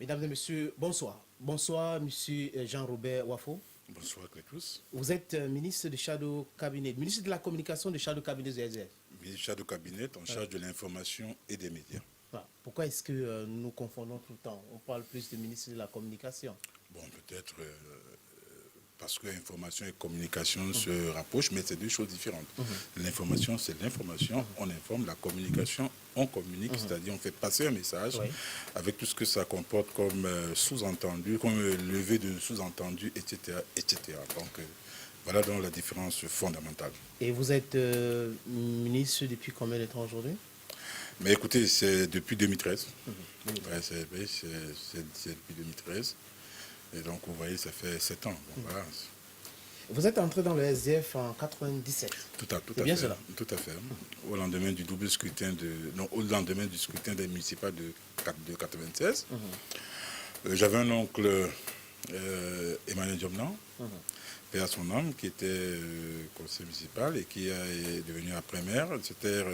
Mesdames et messieurs, bonsoir. Bonsoir, monsieur Jean-Robert Wafo. Bonsoir, Cléclus. Vous êtes ministre de Shadow Cabinet, ministre de la Communication de Shadow Cabinet de SDF. Ministre Shadow Cabinet en charge de l'information et des médias. Voilà. Pourquoi est-ce que nous nous confondons tout le temps? On parle plus de ministre de la Communication. Bon, peut-être parce que information et communication se rapprochent, mais c'est deux choses différentes. L'information, c'est l'information, on informe. La communication, on communique, c'est-à-dire on fait passer un message avec tout ce que ça comporte comme sous-entendu, comme levé de sous-entendu, etc., etc. Donc, voilà donc la différence fondamentale. Et vous êtes ministre depuis combien de temps aujourd'hui? Mais écoutez, c'est depuis 2013. Ouais, c'est depuis 2013. Et donc, vous voyez, ça fait 7 ans. Bon, voilà. Vous êtes entré dans le SDF en 97. Tout à bien fait. Cela. Tout à fait. Au lendemain du double scrutin au lendemain du scrutin des municipales de 96. J'avais un oncle, Emmanuel Diomnan, père à son âme, qui était conseiller municipal et qui est devenu après maire. C'était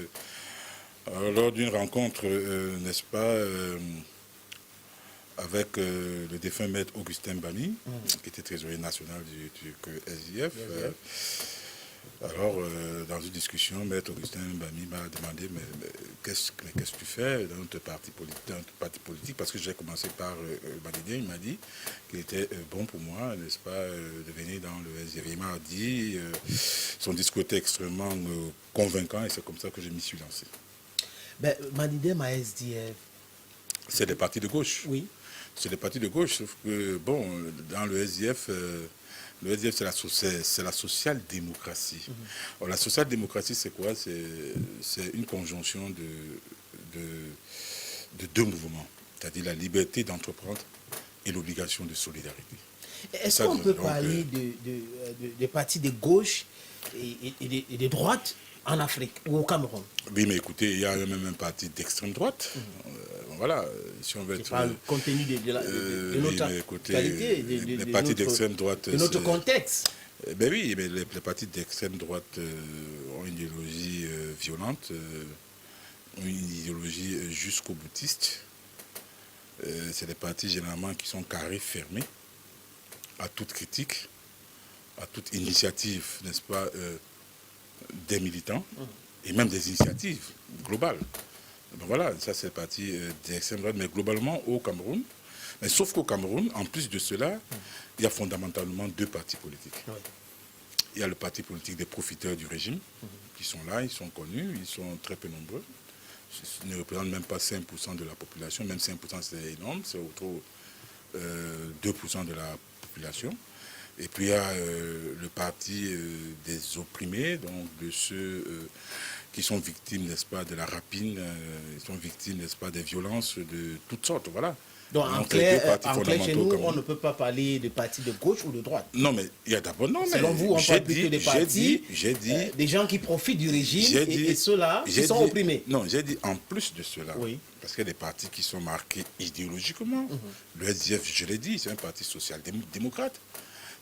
lors d'une rencontre, n'est-ce pas, avec le défunt maître Augustin Bami, qui était trésorier national du SDF. Alors, dans une discussion, maître Augustin Bami m'a demandé mais qu'est-ce que tu fais dans notre parti politique, parce que j'ai commencé par Badidien. Il m'a dit qu'il était bon pour moi, n'est-ce pas, de venir dans le SDF. Il m'a dit, son discours était extrêmement convaincant et c'est comme ça que je m'y suis lancé. Ben, Madidem à SDF. C'est des partis de gauche. Oui. C'est des partis de gauche, sauf que, bon, dans le SDF, c'est la social-démocratie. Alors, la social-démocratie, c'est quoi? C'est une conjonction de deux mouvements, c'est-à-dire la liberté d'entreprendre et l'obligation de solidarité. Est-ce qu'on peut parler de partis de gauche et de droite en Afrique ou au Cameroun? Oui, mais écoutez, il y a même un parti d'extrême droite. Voilà, si on veut être... compte tenu de notre qualité, les partis d'extrême droite... De notre contexte. Ben oui, mais les partis d'extrême droite ont une idéologie violente, ont une idéologie jusqu'au boutiste. C'est des partis généralement qui sont carrés, fermés à toute critique, à toute initiative, n'est-ce pas, des militants et même des initiatives globales. Donc voilà, ça c'est parti d'extrême droite, mais globalement au Cameroun. Mais sauf qu'au Cameroun, en plus de cela, il y a fondamentalement deux partis politiques. Il y a le parti politique des profiteurs du régime, qui sont là, ils sont connus, ils sont très peu nombreux. Ils ne représentent même pas 5% de la population, même 5% c'est énorme, c'est autour 2% de la population. Et puis il y a le parti des opprimés, donc de ceux qui sont victimes, n'est-ce pas, de la rapine, ils sont victimes, n'est-ce pas, des violences de toutes sortes, voilà. Donc en clair, chez nous, on ne peut pas parler de partis de gauche ou de droite. Non, mais il y a d'abord... Selon vous, on parle plutôt des partis, des gens qui profitent du régime et ceux-là qui sont opprimés. Non, j'ai dit en plus de cela, parce qu'il y a des partis qui sont marqués idéologiquement. Le SDF, je l'ai dit, c'est un parti social-démocrate.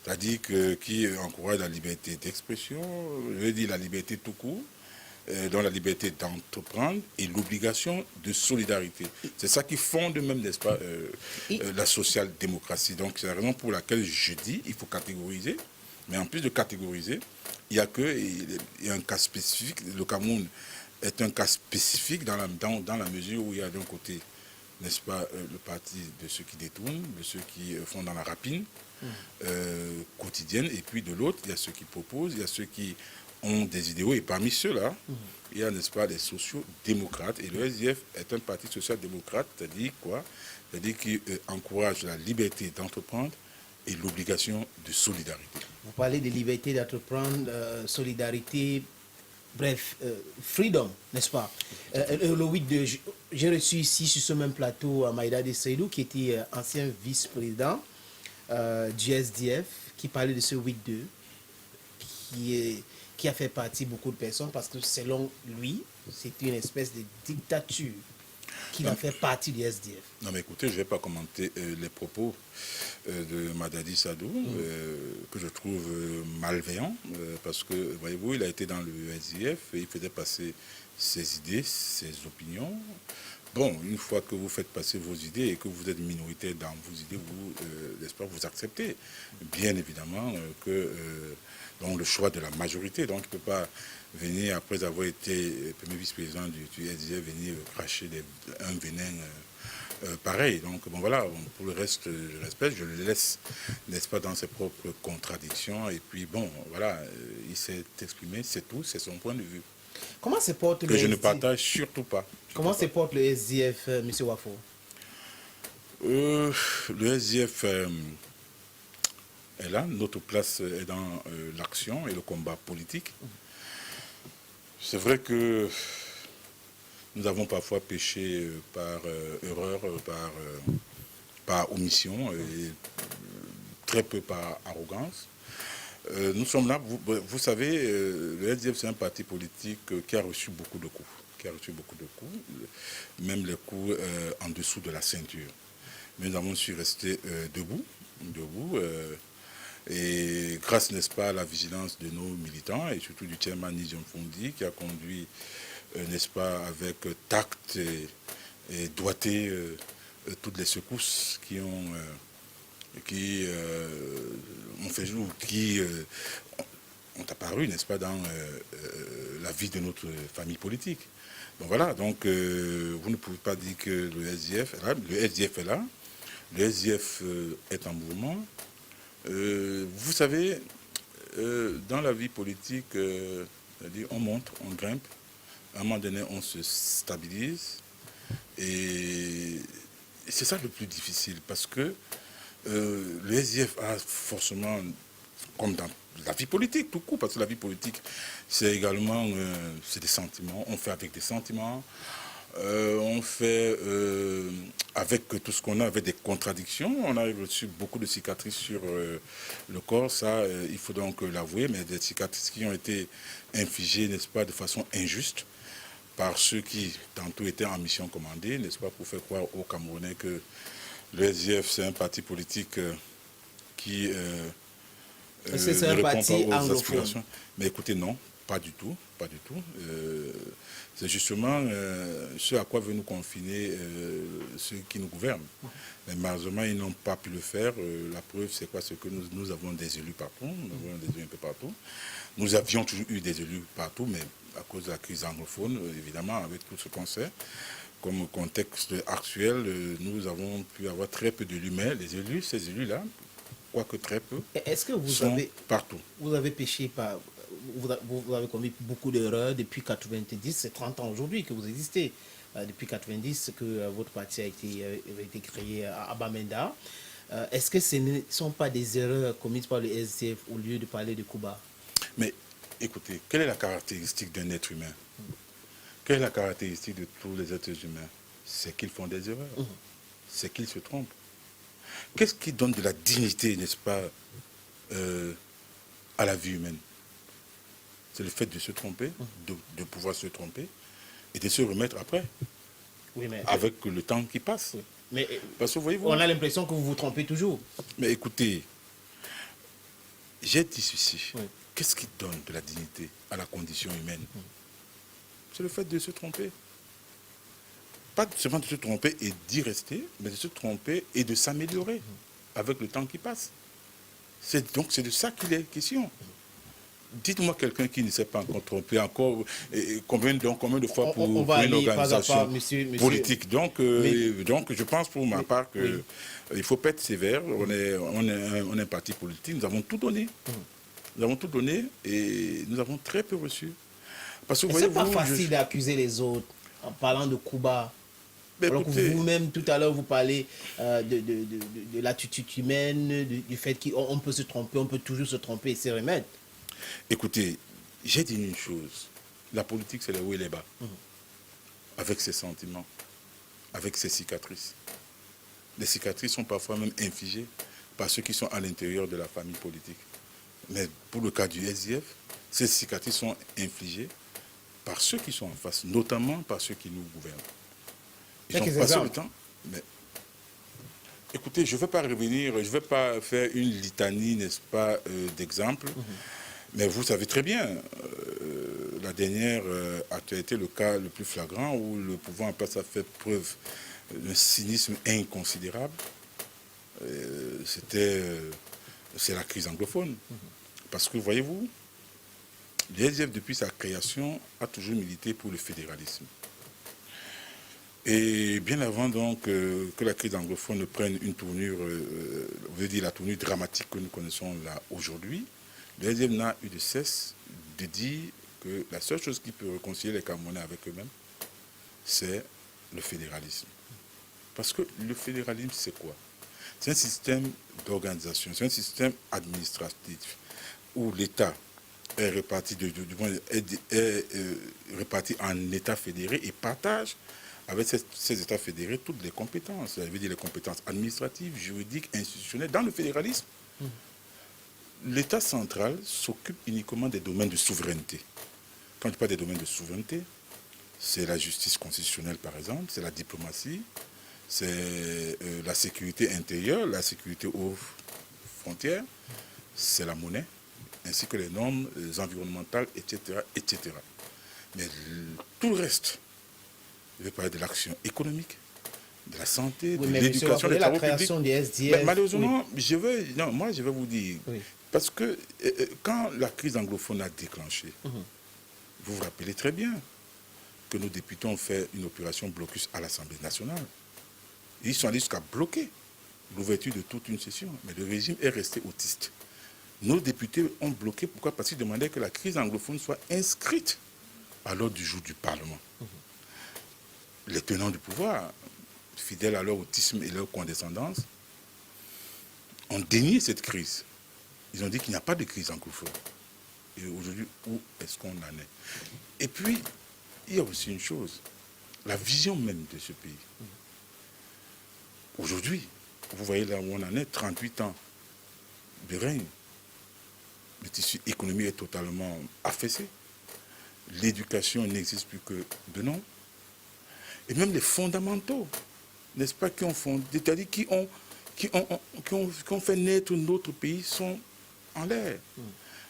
C'est-à-dire qui encourage la liberté d'expression, je veux dire la liberté tout court, dans la liberté d'entreprendre et l'obligation de solidarité. C'est ça qui fonde même, n'est-ce pas, la social-démocratie. Donc c'est la raison pour laquelle je dis qu'il faut catégoriser, mais en plus de catégoriser, il y a un cas spécifique. Le Cameroun est un cas spécifique dans la mesure où il y a d'un côté, n'est-ce pas, le parti de ceux qui détournent, de ceux qui font dans la rapine quotidienne, et puis de l'autre, il y a ceux qui proposent, il y a ceux qui ont des idéaux, et parmi ceux-là, il y a, n'est-ce pas, les sociaux-démocrates, et le SDF est un parti social-démocrate, c'est-à-dire quoi? C'est-à-dire qui encourage la liberté d'entreprendre et l'obligation de solidarité. Vous parlez de liberté d'entreprendre, solidarité, bref, freedom, n'est-ce pas? Le 8-2, j'ai reçu ici sur ce même plateau Maïda de Seydou, qui était ancien vice-président du SDF, qui parlait de ce 8-2, qui a fait partie beaucoup de personnes, parce que selon lui, c'est une espèce de dictature qui a fait partie du SDF. Non mais écoutez, je ne vais pas commenter les propos de Madadi Sadou, que je trouve malveillants, parce que, voyez-vous, il a été dans le SDF et il faisait passer ses idées, ses opinions, bon, une fois que vous faites passer vos idées et que vous êtes minoritaire dans vos idées, vous, n'est-ce pas, vous acceptez. Bien évidemment que donc le choix de la majorité, donc il ne peut pas venir, après avoir été premier vice-président du SDF, venir cracher un venin pareil. Donc bon voilà, pour le reste, je respecte, je le laisse, n'est-ce pas, dans ses propres contradictions. Et puis bon, voilà, il s'est exprimé, c'est tout, c'est son point de vue. Comment se porte Que je ne partage surtout pas. Comment se porte le SDF, M. Wafo? Le SDF est là, notre place est dans l'action et le combat politique. C'est vrai que nous avons parfois péché par erreur, par omission et très peu par arrogance. Nous sommes là, vous savez, le SDF c'est un parti politique qui a reçu beaucoup de coups. Même les coups en dessous de la ceinture. Mais nous avons su rester debout, et grâce, n'est-ce pas, à la vigilance de nos militants et surtout du chairman Nizion Fondi qui a conduit, n'est-ce pas, avec tact et doigté toutes les secousses qui ont fait jour, qui ont apparu, n'est-ce pas, dans la vie de notre famille politique. Bon voilà, donc vous ne pouvez pas dire que le SDF est là. Le SDF est là. Le SDF est en mouvement. Vous savez, dans la vie politique, on monte, on grimpe. À un moment donné, on se stabilise. Et c'est ça le plus difficile parce que le SDF a forcément, comme dans la vie politique, tout court, parce que la vie politique, c'est également c'est des sentiments. On fait avec des sentiments. On fait avec tout ce qu'on a, avec des contradictions. On a reçu beaucoup de cicatrices sur le corps, ça, il faut donc l'avouer, mais des cicatrices qui ont été infligées, n'est-ce pas, de façon injuste par ceux qui, tantôt, étaient en mission commandée, n'est-ce pas, pour faire croire aux Camerounais que le SDF, c'est un parti politique qui c'est un parti anglophone. Mais écoutez, non, pas du tout, pas du tout. C'est justement ce à quoi veut nous confiner ceux qui nous gouvernent. Mais malheureusement, ils n'ont pas pu le faire. La preuve, c'est quoi? C'est que nous avons des élus partout, nous avons des élus un peu partout. Nous avions toujours eu des élus partout, mais à cause de la crise anglophone, évidemment, avec tout ce qu'on sait, comme contexte actuel, nous avons pu avoir très peu d'élus. Mais les élus, ces élus-là, quoique très peu, est-ce que partout. Vous avez péché par... Vous avez commis beaucoup d'erreurs depuis 90, c'est 30 ans aujourd'hui que vous existez. Depuis 90 que votre parti a été créé à Bamenda. Est-ce que ce ne sont pas des erreurs commises par le SDF au lieu de parler de Cuba? Mais écoutez, quelle est la caractéristique d'un être humain? Quelle est la caractéristique de tous les êtres humains? C'est qu'ils font des erreurs. C'est qu'ils se trompent. Qu'est-ce qui donne de la dignité, n'est-ce pas, à la vie humaine? C'est le fait de se tromper, de pouvoir se tromper et de se remettre après, oui, mais avec le temps qui passe. Oui. Mais parce que, voyez-vous, on a l'impression que vous vous trompez toujours. Mais écoutez, j'ai dit ceci. Oui. Qu'est-ce qui donne de la dignité à la condition humaine? C'est le fait de se tromper. Pas seulement de se tromper et d'y rester, mais de se tromper et de s'améliorer avec le temps qui passe. Donc c'est de ça qu'il est question. Dites-moi quelqu'un qui ne s'est pas encore trompé encore, combien de fois pour une organisation politique. Donc je pense pour ma part qu'il faut pas être sévère. On est un parti politique, nous avons tout donné. Nous avons tout donné et nous avons très peu reçu. Parce que c'est pas facile d'accuser les autres en parlant de Cuba. Alors que vous-même, tout à l'heure, vous parlez de l'attitude humaine, du fait qu'on peut se tromper, on peut toujours se tromper et se remettre. Écoutez, j'ai dit une chose. La politique, c'est les hauts et les bas. Avec ses sentiments, avec ses cicatrices. Les cicatrices sont parfois même infligées par ceux qui sont à l'intérieur de la famille politique. Mais pour le cas du SDF, ces cicatrices sont infligées par ceux qui sont en face, notamment par ceux qui nous gouvernent. Ils ont passé le temps. Mais écoutez, je ne vais pas revenir, je ne vais pas faire une litanie, n'est-ce pas, d'exemples. Mais vous savez très bien, la dernière actualité, le cas le plus flagrant où le pouvoir en place a fait preuve d'un cynisme inconsidérable, c'est la crise anglophone. Parce que, voyez-vous, l'ISF, depuis sa création, a toujours milité pour le fédéralisme. Et bien avant donc que la crise anglophone ne prenne une tournure, on veut dire la tournure dramatique que nous connaissons là aujourd'hui, l'ISF n'a eu de cesse de dire que la seule chose qui peut réconcilier les Camerounais avec eux-mêmes, c'est le fédéralisme. Parce que le fédéralisme, c'est quoi? C'est un système d'organisation, c'est un système administratif où l'État est réparti, réparti en États fédérés et partage avec ces États fédérés toutes les compétences. Ça veut dire les compétences administratives, juridiques, institutionnelles. Dans le fédéralisme, l'État central s'occupe uniquement des domaines de souveraineté. Quand je parle des domaines de souveraineté, c'est la justice constitutionnelle, par exemple, c'est la diplomatie, c'est la sécurité intérieure, la sécurité aux frontières, c'est la monnaie, ainsi que les normes environnementales, etc., etc. Mais tout le reste, je vais parler de l'action économique, de la santé, oui, de mais l'éducation, des la travaux création publics. des SDF. Malheureusement, oui. moi je vais vous dire, Oui. parce que quand la crise anglophone a déclenché, vous vous rappelez très bien que nos députés ont fait une opération blocus à l'Assemblée nationale. Ils sont allés jusqu'à bloquer l'ouverture de toute une session, mais le régime est resté autiste. Nos députés ont bloqué, pourquoi? Parce qu'ils demandaient que la crise anglophone soit inscrite à l'ordre du jour du Parlement. Les tenants du pouvoir, fidèles à leur autisme et leur condescendance, ont dénié cette crise. Ils ont dit qu'il n'y a pas de crise anglophone. Et aujourd'hui, où est-ce qu'on en est? Et puis, il y a aussi une chose, la vision même de ce pays. Aujourd'hui, vous voyez là où on en est, 38 ans de règne. Le tissu économique est totalement affaissé. L'éducation n'existe plus que de nom. Et même les fondamentaux, n'est-ce pas, c'est-à-dire qui ont fait naître notre pays sont en l'air.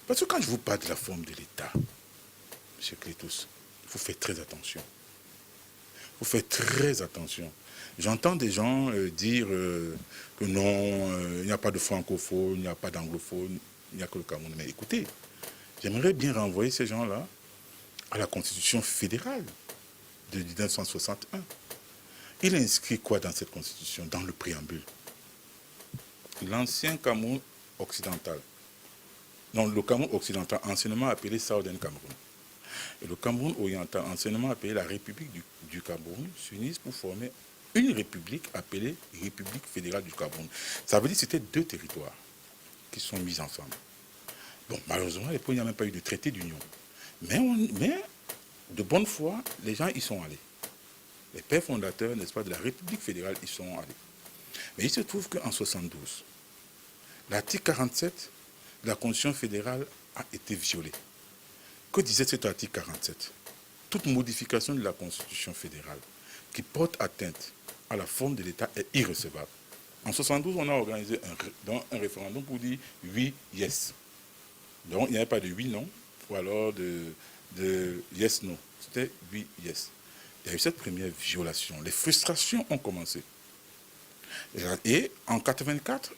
Parce que quand je vous parle de la forme de l'État, M. Clétos, il faut faire très attention. Il faut faire très attention. J'entends des gens dire que non, il n'y a pas de francophone, il n'y a pas d'anglophone, il n'y a que le Cameroun. Mais écoutez, j'aimerais bien renvoyer ces gens-là à la Constitution fédérale de 1961. Il a inscrit quoi dans cette Constitution? Dans le préambule. L'ancien Cameroun occidental. Donc le Cameroun occidental, anciennement appelé Southern Cameroun. Et le Cameroun oriental, anciennement appelé la République du Cameroun, s'unissent pour former une république appelée République fédérale du Cameroun. Ça veut dire que c'était deux territoires qui sont mis ensemble. Bon, malheureusement, il n'y a même pas eu de traité d'union. Mais de bonne foi, les gens y sont allés. Les pères fondateurs, n'est-ce pas, de la République fédérale, y sont allés. Mais il se trouve qu'en 72, l'article 47 de la Constitution fédérale a été violé. Que disait cet article 47? Toute modification de la Constitution fédérale qui porte atteinte à la forme de l'État est irrecevable. En 72, on a organisé un référendum pour dire oui, yes. Donc, il n'y avait pas de oui, non, ou alors de yes, non. C'était oui, yes. Il y a eu cette première violation. Les frustrations ont commencé. Et en 84,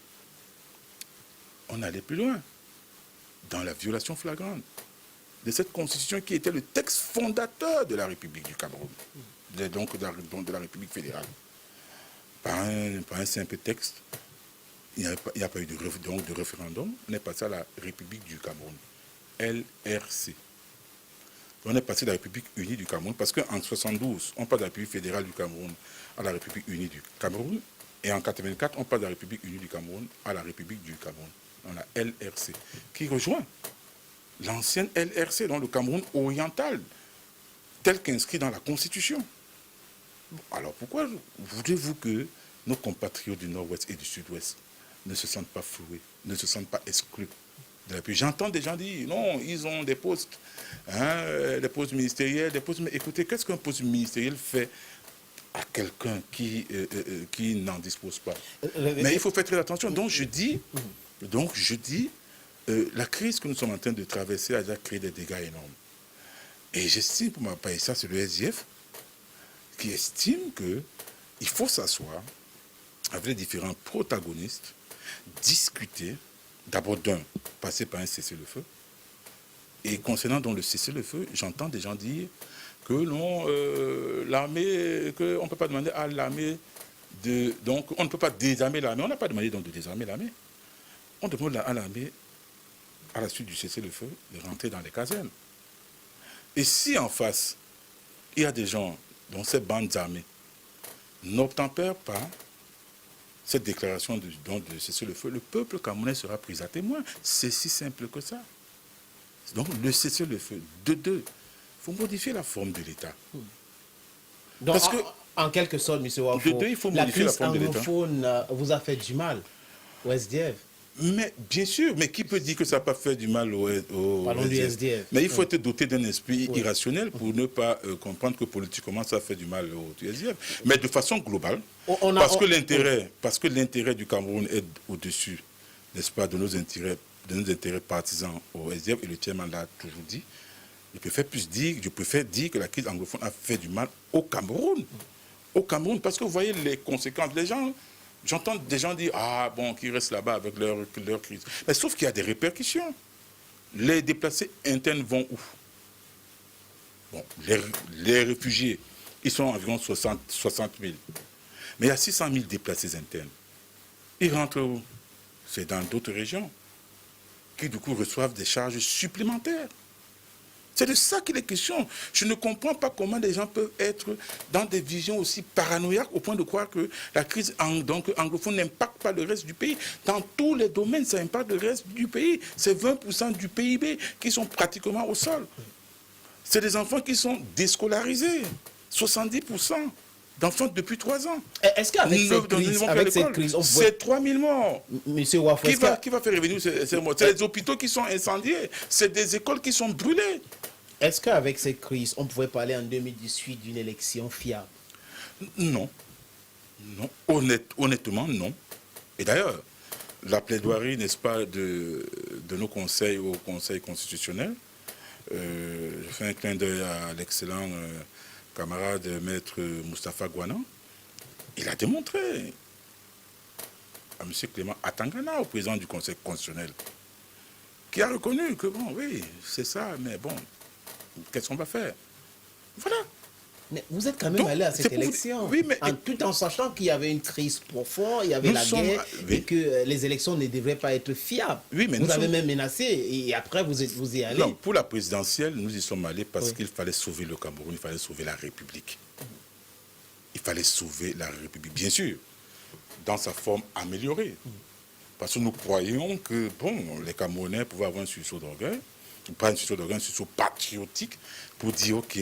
on allait plus loin dans la violation flagrante de cette constitution qui était le texte fondateur de la République du Cameroun, donc de la République fédérale. Par un simple texte, il n'y a pas eu de référendum, on est passé à la République du Cameroun, LRC. On est passé de la République unie du Cameroun, parce qu'en 72, on passe de la République fédérale du Cameroun à la République unie du Cameroun, et en 84, on passe de la République unie du Cameroun à la République du Cameroun. On a LRC, qui rejoint l'ancienne LRC, dans le Cameroun oriental, tel qu'inscrit dans la Constitution. Alors pourquoi voulez-vous que nos compatriotes du Nord-Ouest et du Sud-Ouest ne se sentent pas floués, ne se sentent pas exclus de la pays? J'entends des gens dire, non, ils ont des postes, des postes ministériels, des postes... Mais écoutez, qu'est-ce qu'un poste ministériel fait à quelqu'un qui n'en dispose pas? Mais il faut faire très attention. Donc je dis, la crise que nous sommes en train de traverser a déjà créé des dégâts énormes. Et j'estime pour ma part, et ça c'est le SDF, qui estime qu'il faut s'asseoir avec les différents protagonistes, discuter, d'abord passer par un cessez-le-feu. Et concernant donc le cessez-le-feu, j'entends des gens dire que non, l'armée, qu'on ne peut pas demander à l'armée donc on ne peut pas désarmer l'armée. On n'a pas demandé donc de désarmer l'armée. On demande à l'armée, à la suite du cessez-le-feu, de rentrer dans les casernes. Et si en face, il y a des gens dont ces bandes armées n'obtempèrent pas cette déclaration de cessez-le-feu, le peuple camerounais sera pris à témoin. C'est si simple que ça. Donc le cessez-le-feu, il faut modifier la forme de l'État. Donc, parce que, en quelque sorte, M. Wafo, il faut la modifier la crise forme de l'État. anglophone vous a fait du mal au SDF. Mais bien sûr, mais qui peut dire que ça n'a pas fait du mal au Parlons du SDF. Mais il faut être doté d'un esprit irrationnel pour ne pas comprendre que politiquement ça fait du mal au SDF. Mais de façon globale, parce que l'intérêt du Cameroun est au-dessus, n'est-ce pas, de nos intérêts partisans au SDF, et le chairman l'a toujours dit. Je préfère dire que la crise anglophone a fait du mal au Cameroun. Au Cameroun, parce que vous voyez les conséquences. Les gens, j'entends des gens dire, ah bon, qu'ils restent là-bas avec leur crise. Mais sauf qu'il y a des répercussions. Les déplacés internes vont où? Bon, les réfugiés, ils sont environ 60 000. Mais il y a 600 000 déplacés internes. Ils rentrent où? C'est dans d'autres régions qui, du coup, reçoivent des charges supplémentaires. C'est de ça qu'il est question. Je ne comprends pas comment les gens peuvent être dans des visions aussi paranoïaques au point de croire que la crise anglophone n'impacte pas le reste du pays. Dans tous les domaines, ça impacte le reste du pays. C'est 20% du PIB qui sont pratiquement au sol. C'est des enfants qui sont déscolarisés. 70% d'enfants depuis 3 ans. Est-ce qu'avec cette crise, c'est 3 000 morts. Monsieur Wafo, qui va faire revenir ces morts? C'est les hôpitaux qui sont incendiés. C'est des écoles qui sont brûlées. Est-ce qu'avec cette crise, on pouvait parler en 2018 d'une élection fiable? Non. Non. Honnêtement, non. Et d'ailleurs, la plaidoirie, n'est-ce pas, de nos conseils au Conseil constitutionnel, je fais un clin d'œil à l'excellent camarade maître Moustapha Gouanan, il a démontré à M. Clément Atangana, au président du Conseil constitutionnel, qui a reconnu que, bon, oui, c'est ça, mais bon, qu'est-ce qu'on va faire? Voilà. Mais vous êtes quand même allé à cette élection, tout en sachant qu'il y avait une crise profonde, il y avait la guerre, et que les élections ne devraient pas être fiables. Oui, mais vous avez même menacé, et après vous y allez. Non, pour la présidentielle, nous y sommes allés parce qu'il fallait sauver le Cameroun, il fallait sauver la République. Il fallait sauver la République, bien sûr, dans sa forme améliorée. Parce que nous croyons que, bon, les Camerounais pouvaient avoir un sursaut d'orgueil, pas un sursaut d'orgueil, un sursaut patriotique, pour dire, ok,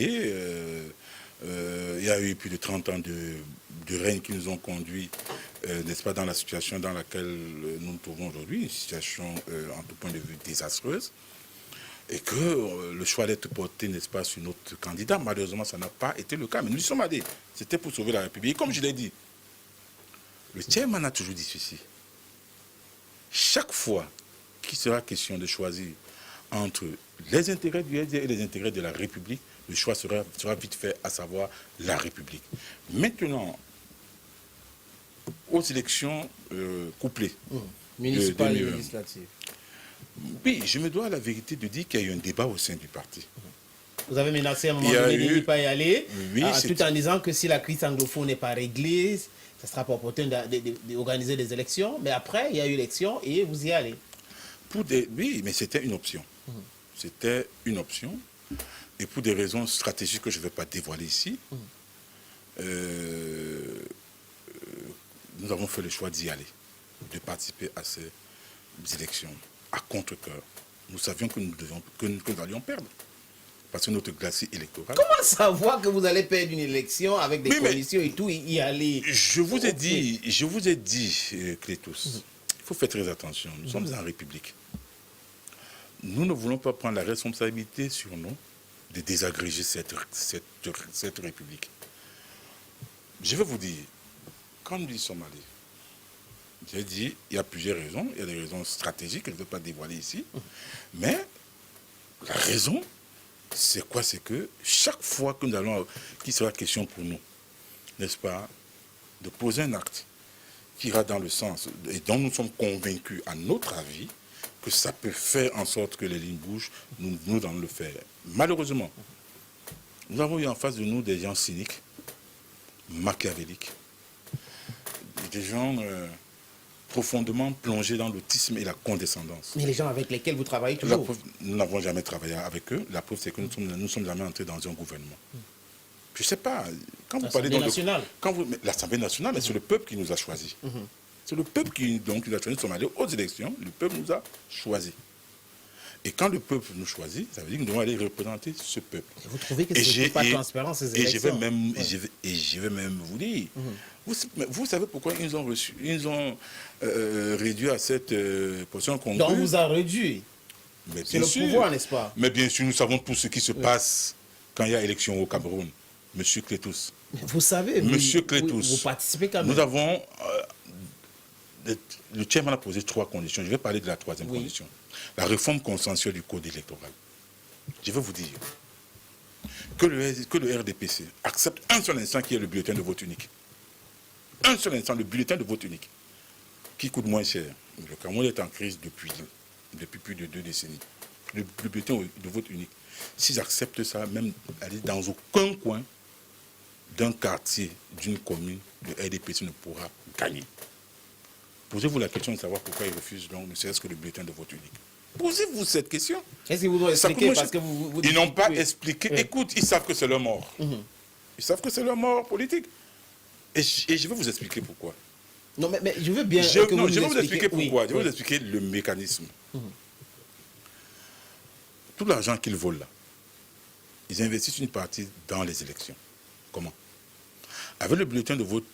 il y a eu plus de 30 ans de règne qui nous ont conduits, n'est-ce pas, dans la situation dans laquelle nous nous trouvons aujourd'hui, une situation en tout point de vue désastreuse, et que le choix d'être porté, n'est-ce pas, sur notre candidat, malheureusement, ça n'a pas été le cas. Mais nous y sommes allés. C'était pour sauver la République. Et comme je l'ai dit, le chairman a toujours dit ceci. Chaque fois qu'il sera question de choisir entre les intérêts du SDF et les intérêts de la République, le choix sera vite fait, à savoir la République. Maintenant, aux élections couplées, municipales et législatives. Oui, je me dois à la vérité de dire qu'il y a eu un débat au sein du parti. Vous avez menacé à un moment donné de n'y pas y aller, tout en disant que si la crise anglophone n'est pas réglée, ça sera pas opportun d'organiser des élections. Mais après, il y a eu élection et vous y allez. Oui, mais c'était une option. C'était une option. Et pour des raisons stratégiques que je ne vais pas dévoiler ici, nous avons fait le choix d'y aller, de participer à ces élections à contre-cœur. Nous savions que nous allions perdre. Parce que notre glacier électoral... Comment savoir que vous allez perdre une élection avec des conditions et tout, y aller? Je vous ai dit, Clétus, il faut faire très attention. Nous sommes en République. Nous ne voulons pas prendre la responsabilité sur nous de désagréger cette République. Je vais vous dire, quand nous y sommes allés, j'ai dit, il y a plusieurs raisons. Il y a des raisons stratégiques que je ne vais pas dévoiler ici. Mais la raison, c'est quoi? C'est que chaque fois que nous allons, qu'il sera question pour nous, n'est-ce pas, de poser un acte qui ira dans le sens et dont nous sommes convaincus, à notre avis, que ça peut faire en sorte que les lignes bougent, nous allons le faire. Malheureusement, nous avons eu en face de nous des gens cyniques, machiavéliques, des gens profondément plongés dans l'autisme et la condescendance. Mais les gens avec lesquels vous travaillez La toujours. preuve, nous n'avons jamais travaillé avec eux. La preuve, c'est que nous sommes jamais entrés dans un gouvernement. Je ne sais pas, quand vous parlez nationale. l'Assemblée nationale, mais c'est le peuple qui nous a choisis. C'est le peuple qui nous a choisis. Nous sommes allés aux élections, le peuple nous a choisis. Et quand le peuple nous choisit, ça veut dire que nous devons aller représenter ce peuple. Et vous trouvez que c'est pas transparent ces élections? Je vais même vous dire, vous savez pourquoi ils ont réduit à cette portion congrue? Donc on vous a réduit. C'est le pouvoir, n'est-ce pas? Mais bien sûr, nous savons tout ce qui se passe quand il y a élection au Cameroun. Monsieur Clétous. Vous savez, Monsieur Clétous, vous participez quand même. Nous avons... le chairman a posé 3 conditions. Je vais parler de la 3e condition. La réforme consensuelle du code électoral. Je vais vous dire que le RDPC accepte un seul instant qui est le bulletin de vote unique. Un seul instant, le bulletin de vote unique, qui coûte moins cher. Le Cameroun est en crise depuis plus de 2 décennies. Le bulletin de vote unique. S'ils acceptent ça, même aller dans aucun coin d'un quartier, d'une commune, le RDPC ne pourra gagner. Posez-vous la question de savoir pourquoi ils refusent donc ne serait-ce que le bulletin de vote unique. Posez-vous cette question. Est-ce qu'ils vous ont expliqué parce que ils n'ont pas expliqué. Écoute, ils savent que c'est leur mort. Ils savent que c'est leur mort politique. Et je vais vous expliquer pourquoi. Non, mais je veux bien je vais vous expliquer pourquoi. Je vais vous expliquer le mécanisme. Tout l'argent qu'ils volent là, ils investissent une partie dans les élections. Comment? Avec le bulletin de vote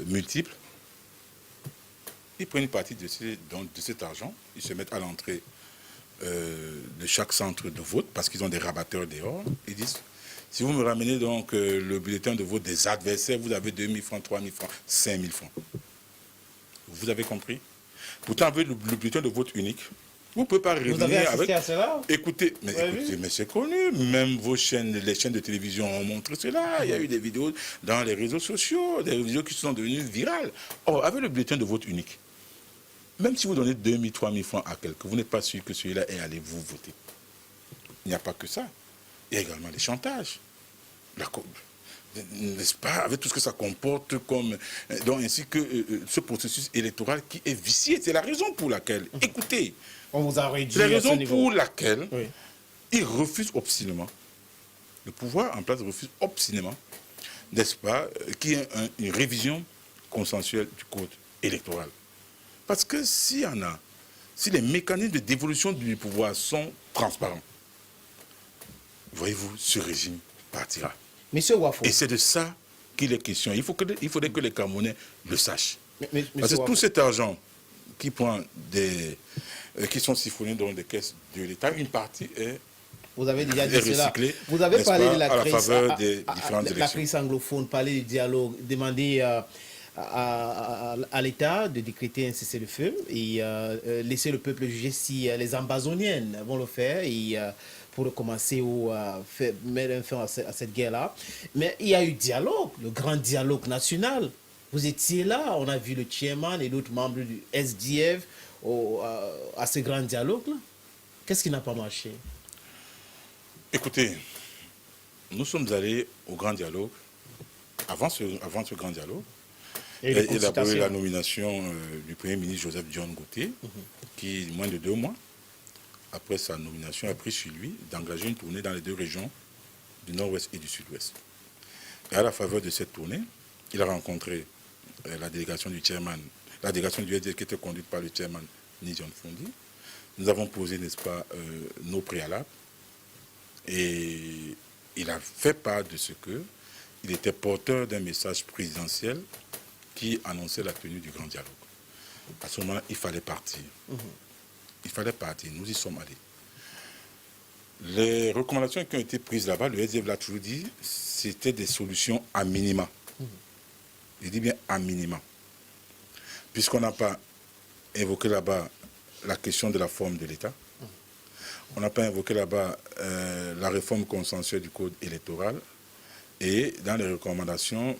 multiple, ils prennent une partie de cet argent, ils se mettent à l'entrée de chaque centre de vote, parce qu'ils ont des rabatteurs dehors. Ils disent, si vous me ramenez donc le bulletin de vote des adversaires, vous avez 2 000 francs, 3 000 francs, 5 000 francs. Vous avez compris? Pourtant, avec le bulletin de vote unique, vous ne pouvez pas raisonner avec... Vous avez assisté à cela? Écoutez, mais c'est connu. Même les chaînes de télévision ont montré cela. Il y a eu des vidéos dans les réseaux sociaux, des vidéos qui sont devenues virales. Or, avec le bulletin de vote unique, même si vous donnez 2 000, 3 000 francs à quelqu'un, vous n'êtes pas sûr que celui-là est allé vous voter. Il n'y a pas que ça. Il y a également les chantages. N'est-ce pas, avec tout ce que ça comporte comme... Donc, ainsi que ce processus électoral qui est vicié. C'est la raison pour laquelle, écoutez, on vous a réduit. C'est la raison pour laquelle ils refusent obstinément, le pouvoir en place refuse obstinément, n'est-ce pas, qu'il y ait une révision consensuelle du code électoral. Parce que s'il y en a, si les mécanismes de dévolution du pouvoir sont transparents, voyez-vous, ce régime partira. Monsieur Wafo. Et c'est de ça qu'il est question. Il faudrait que les Camerounais le sachent. Parce que Wafo, tout cet argent qui prend qui sont siphonnés dans des caisses de l'État, une partie est vous avez déjà dit cela. Vous avez parlé de la crise, à la faveur des différentes élections. La crise anglophone, parler du dialogue, demander à l'État de décréter un cessez-le-feu et laisser le peuple juger si les Ambazoniennes vont le faire et pour commencer ou mettre un fin à cette guerre-là. Mais il y a eu dialogue, le grand dialogue national. Vous étiez là, on a vu le chairman et d'autres membres du SDF à ce grand dialogue-là. Qu'est-ce qui n'a pas marché? Écoutez, nous sommes allés au grand dialogue, avant ce grand dialogue, et élaborer la nomination du Premier ministre Joseph John Gauthier, qui, moins de 2 mois, après sa nomination, a pris sur lui d'engager une tournée dans les 2 régions du Nord-Ouest et du Sud-Ouest. Et à la faveur de cette tournée, il a rencontré la délégation du chairman, la délégation du SDF qui était conduite par le chairman Nijon Fondi. Nous avons posé, n'est-ce pas, nos préalables. Et il a fait part de ce qu'il était porteur d'un message présidentiel qui annonçait la tenue du grand dialogue. À ce moment-là, il fallait partir. Il fallait partir. Nous y sommes allés. Les recommandations qui ont été prises là-bas, le SDF l'a toujours dit, c'était des solutions à minima. Je dis bien à minima. Puisqu'on n'a pas évoqué là-bas la question de la forme de l'État, On n'a pas invoqué là-bas la réforme consensuelle du code électoral. Et dans les recommandations,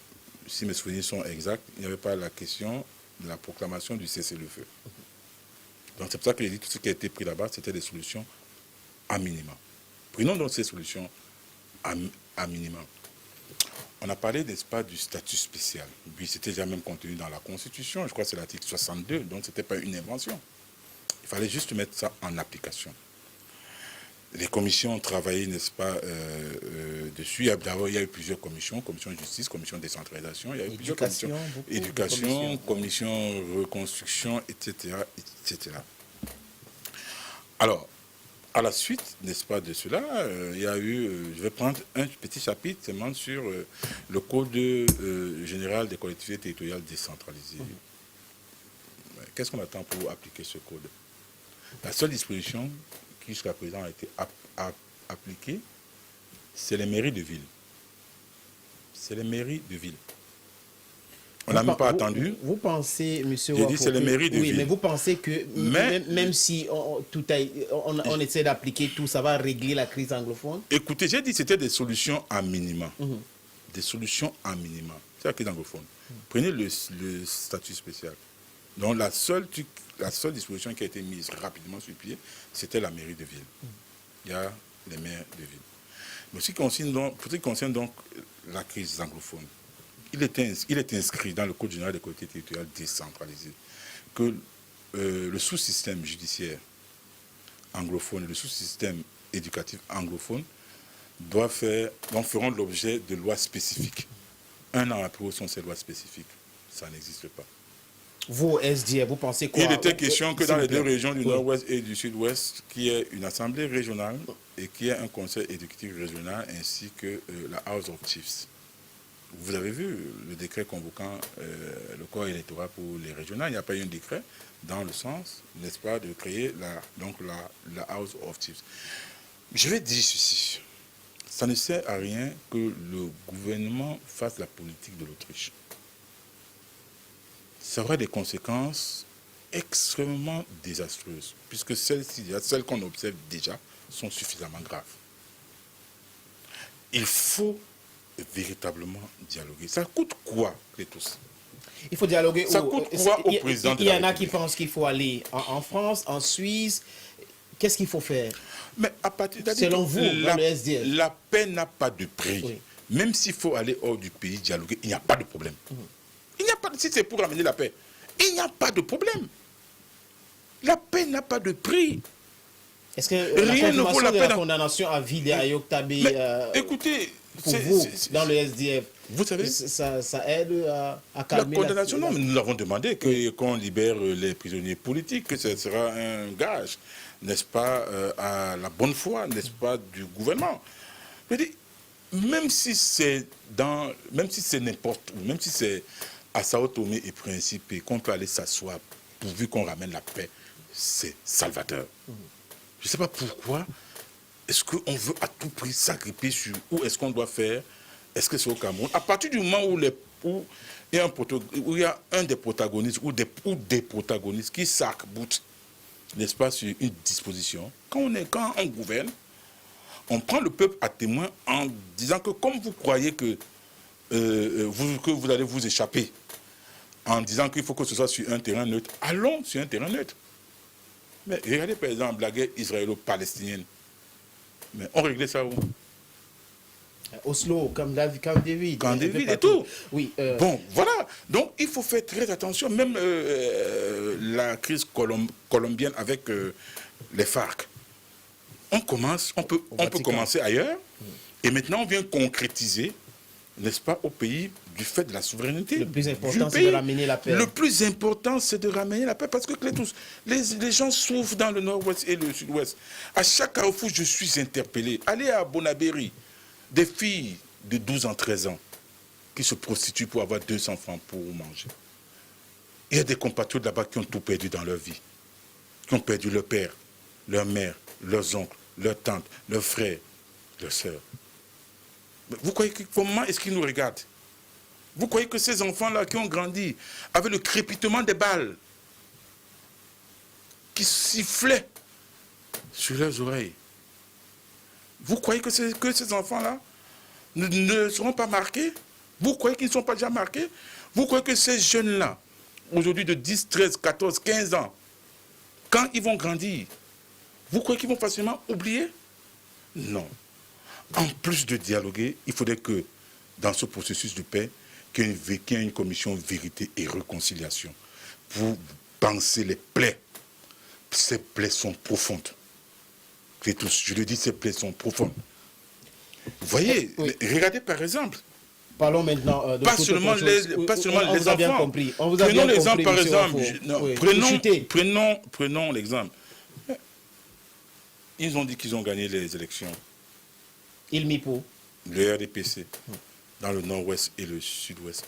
si mes souvenirs sont exacts, il n'y avait pas la question de la proclamation du cessez-le-feu. Donc c'est pour ça que j'ai dit que tout ce qui a été pris là-bas, c'était des solutions à minima. Prenons donc ces solutions à minima. On a parlé, n'est-ce pas, du statut spécial. Puis c'était déjà même contenu dans la Constitution, je crois que c'est l'article 62, donc ce n'était pas une invention. Il fallait juste mettre ça en application. Les commissions ont travaillé, n'est-ce pas, dessus. D'abord, il y a eu plusieurs commissions, commission de justice, commission de décentralisation, il y a eu plusieurs commissions, éducation, commission reconstruction, etc., etc. Alors, à la suite, n'est-ce pas, de cela, il y a eu, je vais prendre un petit chapitre seulement sur le Code général des collectivités territoriales décentralisées. Qu'est-ce qu'on attend pour appliquer ce code? La seule disposition qui jusqu'à présent a été appliquée, c'est les mairies de ville. C'est les mairies de ville. On n'a même pas attendu. Vous pensez, monsieur J'ai dit c'est les mairies de ville. Oui, mais vous pensez que même si on essaie d'appliquer tout, ça va régler la crise anglophone? Écoutez, j'ai dit que c'était des solutions à minima. Des solutions à minima. C'est la crise anglophone. Prenez le statut spécial. Donc la seule disposition qui a été mise rapidement sur pied, c'était la mairie de ville. Il y a les maires de ville. Mais pour ce qui concerne donc la crise anglophone, il est inscrit dans le Code général des collectivités territoriales décentralisées que le sous-système judiciaire anglophone et le sous-système éducatif anglophone feront l'objet de lois spécifiques. Un an après, où sont ces lois spécifiques? Ça n'existe pas. Vous, SDF, vous pensez quoi? Il était question que dans les deux régions du Nord-Ouest et du Sud-Ouest, qu'il y ait une assemblée régionale et qu'il y ait un conseil éducatif régional ainsi que la House of Chiefs. Vous avez vu le décret convoquant le corps électoral pour les régionales. Il n'y a pas eu un décret dans le sens, n'est-ce pas, de créer la House of Chiefs. Je vais dire ceci. Ça ne sert à rien que le gouvernement fasse la politique de l'Autriche. Ça aura des conséquences extrêmement désastreuses, puisque celles qu'on observe déjà, sont suffisamment graves. Il faut véritablement dialoguer. Ça coûte quoi, les tous? Il faut dialoguer. Ça coûte quoi au président de la République? Il y en a qui pensent qu'il faut aller en France, en Suisse. Qu'est-ce qu'il faut faire? Mais à partir selon vous, dans le SDF, la paix n'a pas de prix. Oui. Même s'il faut aller hors du pays dialoguer, il n'y a pas de problème. Il n'y a pas, si c'est pour amener la paix, il n'y a pas de problème. La paix n'a pas de prix. Est-ce que rien ne vaut la paix? La condamnation à vie d'Ayok Tabé, écoutez, pour vous, dans le SDF, vous savez, ça aide à calmer la condamnation. Non, mais nous avons demandé qu'on libère les prisonniers politiques, que ce sera un gage, n'est-ce pas, à la bonne foi, n'est-ce pas, du gouvernement. Je dis, même si c'est n'importe où, même si c'est à Sao Tomé et Principe qu'on peut aller s'asseoir pourvu qu'on ramène la paix, c'est salvateur. Je ne sais pas pourquoi est-ce qu'on veut à tout prix s'agripper sur où est-ce qu'on doit faire. Est-ce que c'est au Cameroun? À partir du moment où il y a un des protagonistes ou des protagonistes qui s'arc-boutent, n'est-ce pas, sur une disposition, quand on gouverne, on prend le peuple à témoin en disant que comme vous croyez que vous allez vous échapper, en disant qu'il faut que ce soit sur un terrain neutre, allons sur un terrain neutre. Mais regardez par exemple la guerre israélo-palestinienne. Mais on réglait ça où? Oslo, Camp David. Camp David et tout. Oui. Bon, voilà. Donc il faut faire très attention. Même la crise colombienne avec les FARC. On peut commencer ailleurs. Et maintenant on vient concrétiser, n'est-ce pas, au pays du fait de la souveraineté. Le plus important, c'est de ramener la paix. Le plus important, c'est de ramener la paix parce que les gens souffrent dans le nord-ouest et le sud-ouest. À chaque carrefour, je suis interpellé. Allez à Bonabéry, des filles de 12 ans, 13 ans qui se prostituent pour avoir 200 francs pour manger. Il y a des compatriotes là-bas qui ont tout perdu dans leur vie, qui ont perdu leur père, leur mère, leurs oncles, leurs tantes, leurs frères, leurs sœurs. Vous croyez comment est-ce qu'ils nous regardent? Vous croyez que ces enfants-là qui ont grandi avec le crépitement des balles, qui sifflaient sur leurs oreilles. Vous croyez que ces enfants-là ne seront pas marqués? Vous croyez qu'ils ne sont pas déjà marqués? Vous croyez que ces jeunes-là, aujourd'hui de 10, 13, 14, 15 ans, quand ils vont grandir, vous croyez qu'ils vont facilement oublier? Non. En plus de dialoguer, il faudrait que dans ce processus de paix, qu'il y ait une commission vérité et réconciliation pour penser les plaies. Ces plaies sont profondes. Je le dis, ces plaies sont profondes. Vous voyez, oui. Regardez par exemple. Parlons maintenant de pas seulement les on enfants. Bien compris. On vous a prenons bien l'exemple compris, par exemple. Prenons l'exemple. Ils ont dit qu'ils ont gagné les élections. Il m'y pour. Le RDPC, dans le nord-ouest et le sud-ouest.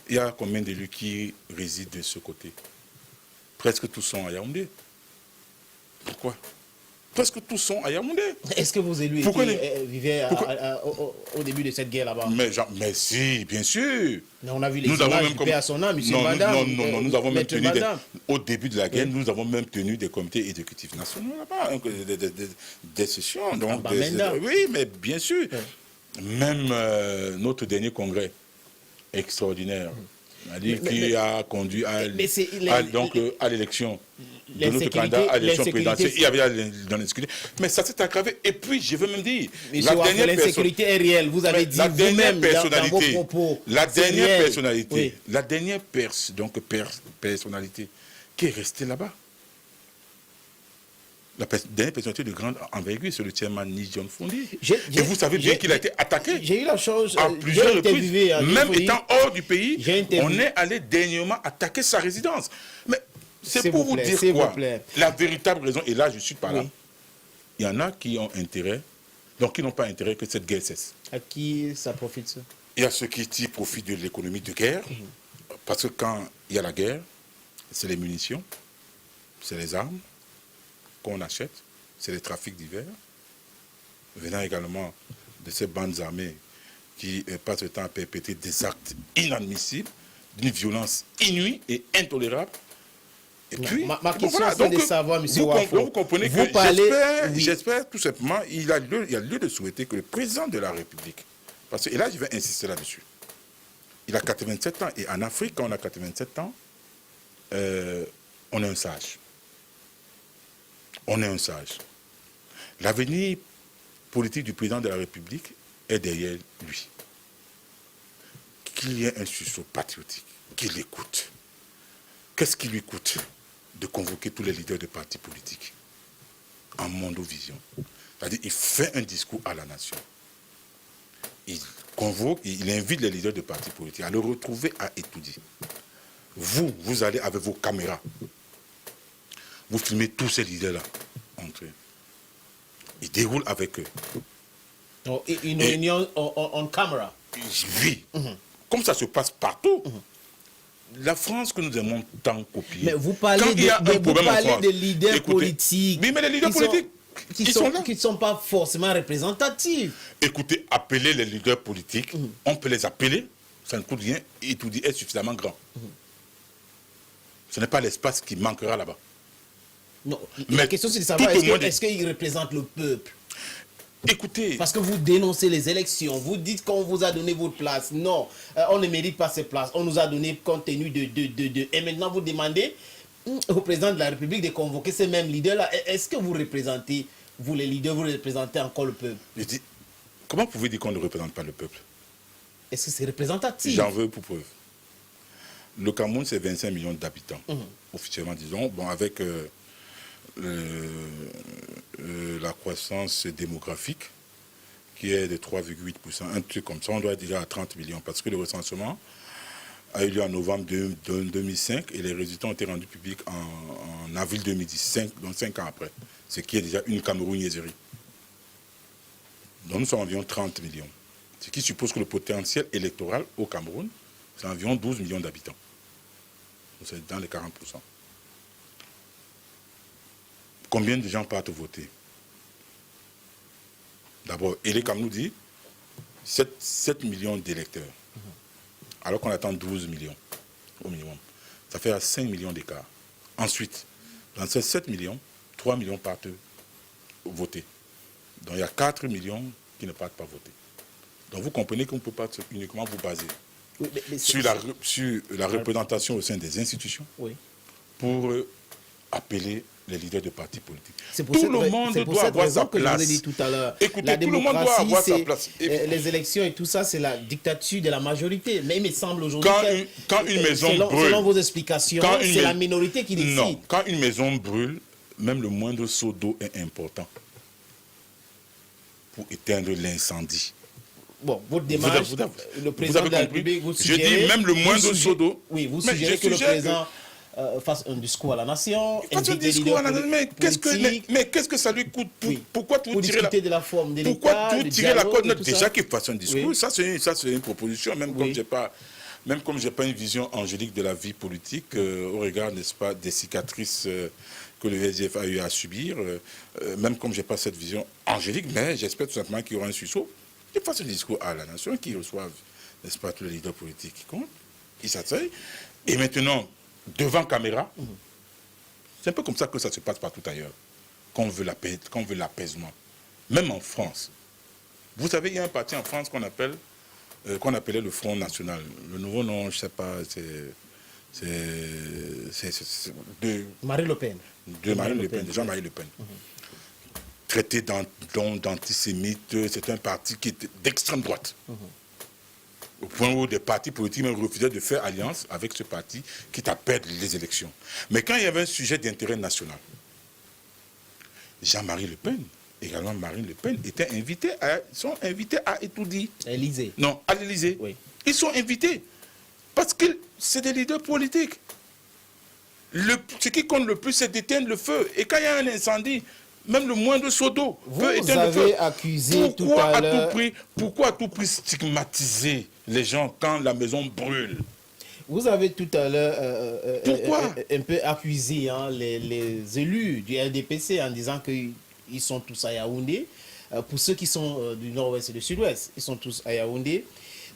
Il y a combien d'élus qui résident de ce côté? Presque tous sont à Yaoundé. Pourquoi? Presque tous sont à Yaoundé. Est-ce que vos élus vivaient au début de cette guerre là-bas? Mais si, bien sûr. Mais on a vu les images du père à son âme, monsieur Madame. Non, nous avons même tenu au début de la guerre, nous avons même tenu des comités éducatifs nationaux là-bas, des sessions. Donc, oui, mais bien sûr. Même notre dernier congrès extraordinaire, qui a conduit à l'élection de notre candidat à l'élection présidentielle. Il y avait dans l'insécurité. Mais ça s'est aggravé. Et puis, je veux même dire, l'insécurité est réelle. Vous avez dit vous-même dans vos propos. La dernière personnalité qui est restée là-bas. La dernière personnalité de grande envergure, c'est le chairman John Fondi. Et vous savez bien qu'il a été attaqué. J'ai eu la chance à plusieurs reprises. Même étant hors du pays, on est allé dernièrement attaquer sa résidence. Mais c'est pour vous dire quoi? La véritable raison, et là je suis pas là. Il y en a qui ont intérêt, donc qui n'ont pas intérêt que cette guerre cesse. À qui ça profite ça? Il y a ceux qui profitent de l'économie de guerre, parce que quand il y a la guerre, c'est les munitions, c'est les armes qu'on achète, c'est les trafics divers, venant également de ces bandes armées qui passent le temps à perpétrer des actes inadmissibles, d'une violence inouïe et intolérable. Et puis, ma question, c'est de savoir, M. Wafo, vous comprenez vous que j'espère tout simplement, il y a lieu de souhaiter que le président de la République, parce que, et là je vais insister là-dessus, il a 87 ans, et en Afrique, quand on a 87 ans, on est un sage. On est un sage. L'avenir politique du président de la République est derrière lui. Qu'il y ait un sursaut patriotique, qu'il écoute. Qu'est-ce qui lui coûte de convoquer tous les leaders de partis politiques en mondovision? C'est-à-dire, il fait un discours à la nation. Il convoque, il invite les leaders de partis politiques à le retrouver à étudier. Vous allez avec vos caméras. Vous filmez tous ces leaders-là entre eux. Ils déroulent avec eux. Oh, une réunion en caméra. Oui. Comme ça se passe partout. La France que nous aimons tant copier. Mais vous parlez de leaders politiques. Oui, mais les leaders politiques, qui ne sont pas forcément représentatifs. Écoutez, appeler les leaders politiques, on peut les appeler, ça ne coûte rien, et tout dit est suffisamment grand. Ce n'est pas l'espace qui manquera là-bas. Non, la question c'est de savoir, est-ce qu'ils représentent le peuple? Écoutez... Parce que vous dénoncez les élections, vous dites qu'on vous a donné votre place. Non, on ne mérite pas ces places. On nous a donné compte tenu de... Et maintenant vous demandez au président de la République de convoquer ces mêmes leaders-là. Est-ce que vous représentez, vous les leaders, vous représentez encore le peuple? Je dis, comment pouvez-vous dire qu'on ne représente pas le peuple? Est-ce que c'est représentatif? J'en veux pour preuve. Le Cameroun, c'est 25 millions d'habitants, officiellement disons. Bon, avec... la croissance démographique qui est de 3,8%, un truc comme ça, on doit être déjà à 30 millions parce que le recensement a eu lieu en novembre 2005 et les résultats ont été rendus publics en avril 2010, donc 5 ans après, ce qui est déjà une camerounaiserie. Donc nous sommes environ 30 millions, ce qui suppose que le potentiel électoral au Cameroun, c'est environ 12 millions d'habitants. C'est dans les 40%. Combien de gens partent voter? D'abord, et comme nous dit, 7 millions d'électeurs, alors qu'on attend 12 millions au minimum. Ça fait à 5 millions d'écart. Ensuite, dans ces 7 millions, 3 millions partent voter. Donc il y a 4 millions qui ne partent pas voter. Donc vous comprenez qu'on ne peut pas uniquement vous baser sur la représentation au sein des institutions pour appeler les leaders de partis politiques. Tout le monde doit avoir sa place. Je vous ai dit tout à l'heure. Écoutez, tout le monde doit avoir sa place. Les élections et tout ça, c'est la dictature de la majorité. Mais il me semble aujourd'hui quand une maison brûle, selon vos explications, c'est la minorité qui décide. Non, quand une maison brûle, même le moindre seau d'eau est important pour éteindre l'incendie. Bon, votre démarche, le président de la République, vous suggérez... Je dis même le moindre seau d'eau. Oui, vous suggérez que le président fasse un discours à la nation, invite les leaders politiques. Mais qu'est-ce que ça lui coûte? Pourquoi tout tirer la corde? Déjà qu'il fasse un discours, ça c'est une proposition, même comme j'ai pas une vision angélique de la vie politique, au regard, n'est-ce pas, des cicatrices que le SDF a eu à subir, même comme j'ai pas cette vision angélique, mais j'espère tout simplement qu'il y aura un sursaut, qu'il fasse un discours à la nation, qu'il reçoive, n'est-ce pas, tous les leaders politiques qui comptent, qui s'asseyent, et maintenant, devant caméra, c'est un peu comme ça que ça se passe partout ailleurs, qu'on veut l'apaisement, même en France. Vous savez, il y a un parti en France qu'on appelait le Front National. Le nouveau nom, je ne sais pas, c'est de Marine Le Pen. De Marine Le Pen, de Jean-Marie Le Pen. Traité d'antisémite, c'est un parti qui est d'extrême droite. Au point où des partis politiques même refusaient de faire alliance avec ce parti qui t'a perdu les élections. Mais quand il y avait un sujet d'intérêt national, Jean-Marie Le Pen, également Marine Le Pen, sont invités à étudier. À l'Élysée. Non, à l'Élysée. Oui. Ils sont invités parce que c'est des leaders politiques. Ce qui compte le plus, c'est d'éteindre le feu. Et quand il y a un incendie, même le moindre seau d'eau peut éteindre le feu. Vous avez accusé tout à l'heure... Pourquoi à tout prix stigmatiser les gens quand la maison brûle? Vous avez tout à l'heure un peu accusé les élus du RDPC en disant qu'ils sont tous à Yaoundé. Pour ceux qui sont du nord-ouest et du sud-ouest, ils sont tous à Yaoundé.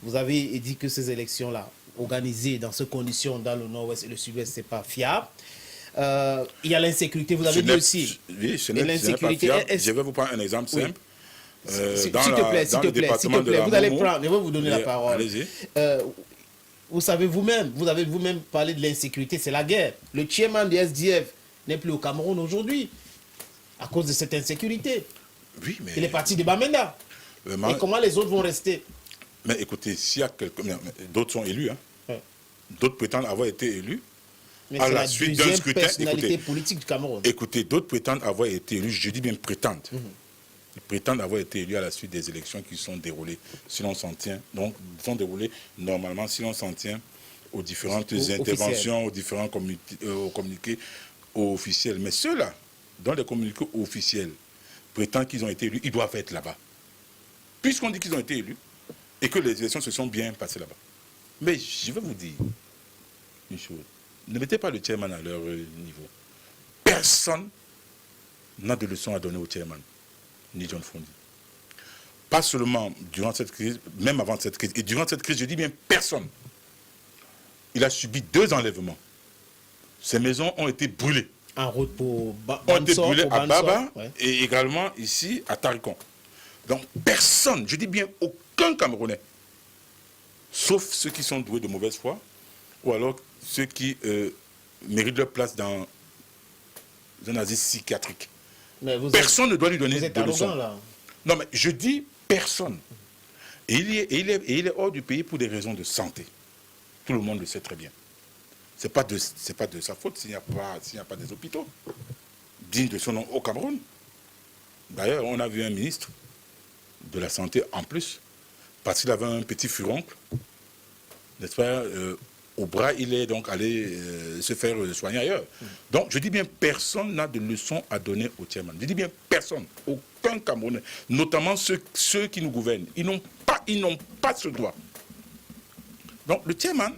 Vous avez dit que ces élections-là, organisées dans ces conditions dans le nord-ouest et le sud-ouest, ce n'est pas fiable. Il y a l'insécurité, vous avez dit aussi. Oui, ce n'est pas fiable. Je vais vous prendre un exemple simple. S'il te plaît, vous allez prendre, je vais vous donner la parole. Allez-y. Vous savez vous-même, vous avez vous-même parlé de l'insécurité, c'est la guerre. Le chairman du SDF n'est plus au Cameroun aujourd'hui à cause de cette insécurité. Oui, mais... Il est parti de Bamenda. Et comment les autres vont rester? Mais écoutez, s'il y a quelqu'un... D'autres sont élus, hein. Ouais. D'autres prétendent avoir été élus. Mais à c'est la suite d'un scrutin, personnalité politique du Cameroun. Écoutez, d'autres prétendent avoir été élus, je dis bien prétendent. Ils prétendent avoir été élus à la suite des élections qui sont déroulées, si l'on s'en tient. Donc, ils sont déroulés normalement, si l'on s'en tient aux différentes interventions, aux différents communiqués officiels. Mais ceux-là, dans les communiqués officiels, prétendent qu'ils ont été élus, ils doivent être là-bas. Puisqu'on dit qu'ils ont été élus et que les élections se sont bien passées là-bas. Mais je vais vous dire une chose. Ne mettez pas le chairman à leur niveau. Personne n'a de leçons à donner au chairman, ni John Fondi. Pas seulement durant cette crise, même avant cette crise. Et durant cette crise, je dis bien personne. Il a subi 2 enlèvements. Ses maisons ont été brûlées. En route pour ont été brûlées à Baba et également ici à Tarikon. Donc personne, je dis bien aucun Camerounais, sauf ceux qui sont doués de mauvaise foi, ou alors ceux qui méritent leur place dans un asile psychiatrique. Personne ne doit lui donner de leçons. Non, mais je dis personne. Et il est hors du pays pour des raisons de santé. Tout le monde le sait très bien. Ce n'est pas de sa faute s'il n'y a pas des hôpitaux dignes de son nom au Cameroun. D'ailleurs, on a vu un ministre de la Santé en plus, parce qu'il avait un petit furoncle, n'est-ce pas, au bras, il est donc allé se faire soigner ailleurs. Donc, je dis bien, personne n'a de leçons à donner au chairman. Je dis bien, personne, aucun Camerounais, notamment ceux qui nous gouvernent. Ils n'ont pas ce droit. Donc, le chairman,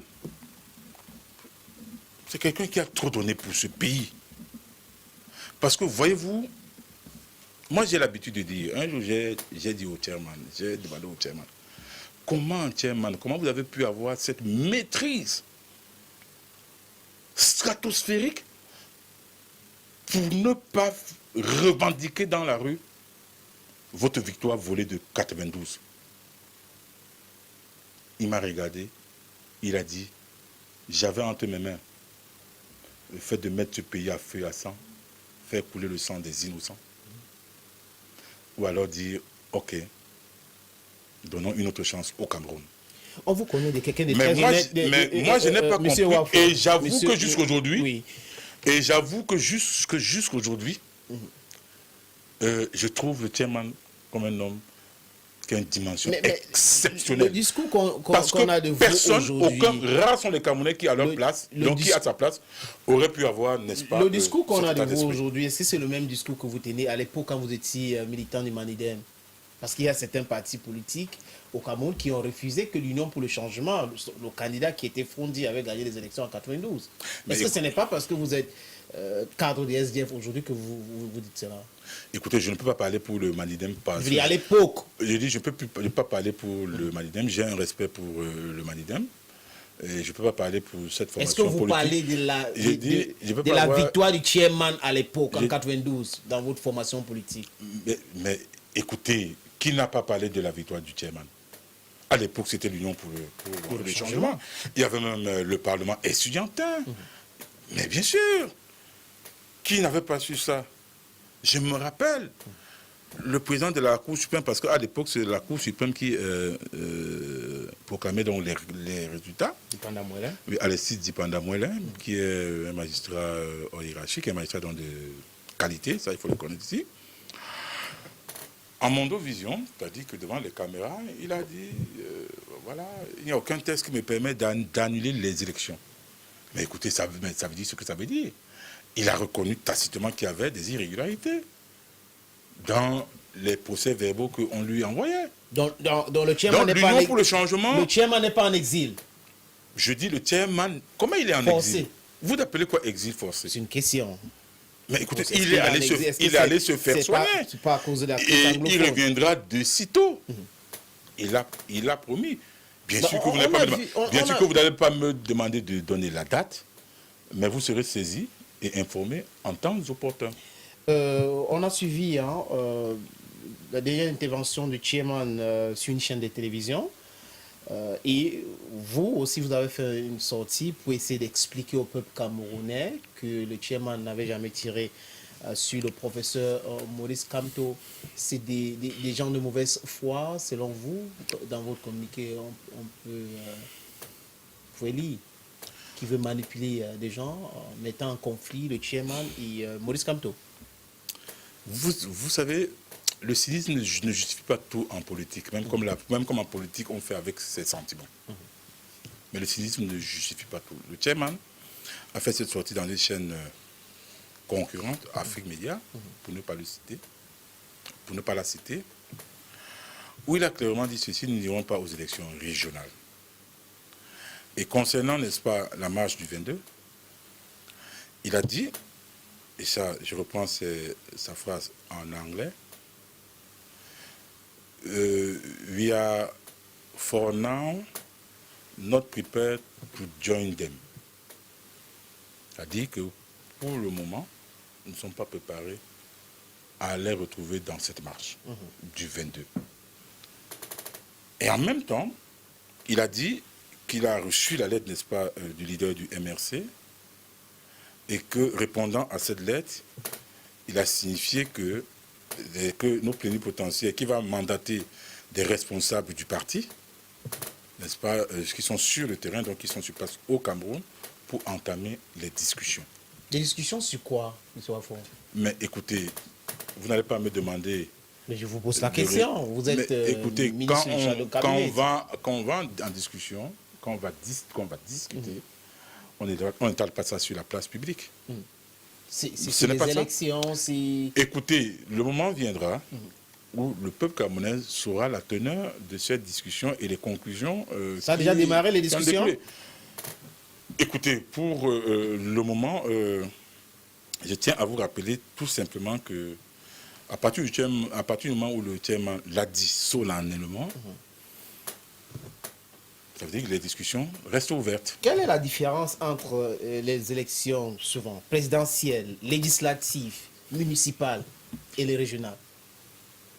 c'est quelqu'un qui a trop donné pour ce pays. Parce que, voyez-vous, moi, j'ai l'habitude de dire, un jour, j'ai dit au chairman, j'ai demandé au chairman, comment vous avez pu avoir cette maîtrise stratosphérique pour ne pas revendiquer dans la rue votre victoire volée de 92. Il m'a regardé, il a dit, j'avais entre mes mains le fait de mettre ce pays à feu et à sang, faire couler le sang des innocents. Ou alors dire, ok, donnons une autre chance au Cameroun. On vous connaît de quelqu'un de Mais très moi, honnête. moi, je n'ai pas compris. Wafo, Et j'avoue monsieur- que jusqu'aujourd'hui, Oui. et j'avoue que jusqu'aujourd'hui, je trouve le chairman comme un homme qui a une dimension Le exceptionnelle. discours Parce qu'on a que de vous personne, aujourd'hui. rares sont les Camerounais qui, à leur Le- place, le donc qui, à dis- sa place, aurait pu avoir, n'est-ce pas, Le discours qu'on cet a de état vous d'esprit. aujourd'hui, est-ce que c'est le même discours que vous tenez à l'époque quand vous étiez militant du Manidem? Parce qu'il y a certains partis politiques au Cameroun qui ont refusé que l'Union pour le changement, le candidat qui était Frondi, avait gagné les élections en 92. Mais Est-ce que ce n'est pas parce que vous êtes cadre des SDF aujourd'hui que vous dites cela? Écoutez, je ne peux pas parler pour le Manidem. Je veux dire, à l'époque. Je dis, je ne peux pas parler pour le Manidem. J'ai un respect pour le Manidem. Et je ne peux pas parler pour cette formation Est-ce que vous politique. parlez de la, J'ai dit, je peux de pas la avoir- victoire du chairman à l'époque, en J'ai- 92, dans votre formation politique? Mais écoutez, qui n'a pas parlé de la victoire du chairman? À l'époque, c'était l'Union pour le changement. Il y avait même le Parlement estudiantin. Mais bien sûr, qui n'avait pas su ça? Je me rappelle, le président de la Cour suprême, parce qu'à l'époque, c'est la Cour suprême qui proclamait donc les résultats. Oui, Alexis Dipanda-Moelin, qui est un magistrat hiérarchique, un magistrat donc de qualité, ça il faut le connaître ici. En Mondovision, c'est-à-dire que devant les caméras, il a dit, voilà, il n'y a aucun texte qui me permet d'annuler les élections. Mais écoutez, ça veut dire ce que ça veut dire. Il a reconnu tacitement qu'il y avait des irrégularités dans les procès-verbaux qu'on lui envoyait. Donc le chairman Donc n'est pas l'Union pour le changement, le chairman n'est pas en exil. je dis le chairman, comment il est en Forcé. exil? Vous appelez quoi exil forcé? C'est une question. Mais écoutez, Est-ce il qu'il est en allé exil? Est-ce que il est allé se faire c'est pas- soigner. C'est pas à cause de la crise Et il anglophone. reviendra de sitôt. Il a promis. Bien Bah, sûr que on vous n'allez a pas, vu- on- bien on sûr a- que vous n'allez pas me demander de donner la date, mais vous serez saisi et informé en temps opportun. On a suivi la dernière intervention du chairman sur une chaîne de télévision. Et vous aussi, vous avez fait une sortie pour essayer d'expliquer au peuple camerounais que le chairman n'avait jamais tiré sur le professeur Maurice Kamto. C'est des gens de mauvaise foi, selon vous. Dans votre communiqué, on peut vous pouvez lire qui veut manipuler des gens en mettant en conflit le chairman et Maurice Kamto. Vous savez, le cynisme ne justifie pas tout en politique, même comme en politique on fait avec ses sentiments. Mais le cynisme ne justifie pas tout. Le chairman a fait cette sortie dans des chaînes concurrentes, Afrique Média, pour ne pas le citer, pour ne pas la citer, où il a clairement dit ceci: nous n'irons pas aux élections régionales. Et concernant, n'est-ce pas, la marche du 22, il a dit, et ça, je reprends sa phrase en anglais, we are for now not prepared to join them. C'est-à-dire que pour le moment, nous ne sommes pas préparés à les retrouver dans cette marche du 22. Et en même temps, il a dit qu'il a reçu la lettre, n'est-ce pas, du leader du MRC, et que, répondant à cette lettre, il a signifié que nos plénipotentiaires, qui va mandater des responsables du parti, n'est-ce pas, qui sont sur le terrain, donc qui sont sur place au Cameroun, pour entamer les discussions. Des discussions sur quoi, M. Wafo? Mais écoutez, vous n'allez pas me demander... Mais je vous pose la question. Vous êtes écoutez, ministre du Shadow quand Cabinet. on va en discussion, quand on va discuter, on n'étale pas ça sur la place publique. C'est Ce sur n'est les pas ça. élections, c'est... Écoutez, le moment viendra où le peuple camerounais saura la teneur de cette discussion et les conclusions. Ça a déjà démarré, les qui en discussions? découlent. Écoutez, pour le moment, je tiens à vous rappeler tout simplement que à partir du moment où le chairman l'a dit solennellement, Ça veut dire que les discussions restent ouvertes. Quelle est la différence entre les élections souvent présidentielles, législatives, municipales et les régionales?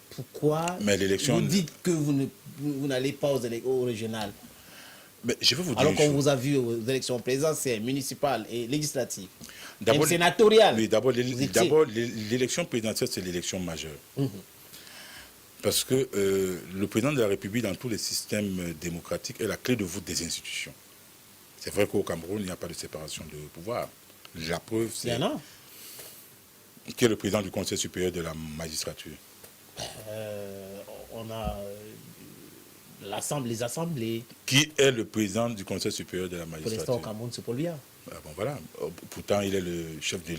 Pourquoi Mais l'élection... vous dites que vous n'allez pas aux régionales? Mais je vais vous dire alors une qu'on chose. vous a vu aux élections présidentielles, municipales et législatives, D'abord, même sénatoriales. Oui, d'abord, l'élection présidentielle, c'est l'élection majeure. Parce que le président de la République, dans tous les systèmes démocratiques, est la clé de voûte des institutions. C'est vrai qu'au Cameroun, il n'y a pas de séparation de pouvoir. La preuve, c'est... Il y en a. Qui est le président du Conseil supérieur de la magistrature? On a les assemblées. Qui est le président du Conseil supérieur de la Pour magistrature? l'instant, au Cameroun, c'est Paul Biya. Ah bon, voilà. Pourtant, il est le chef de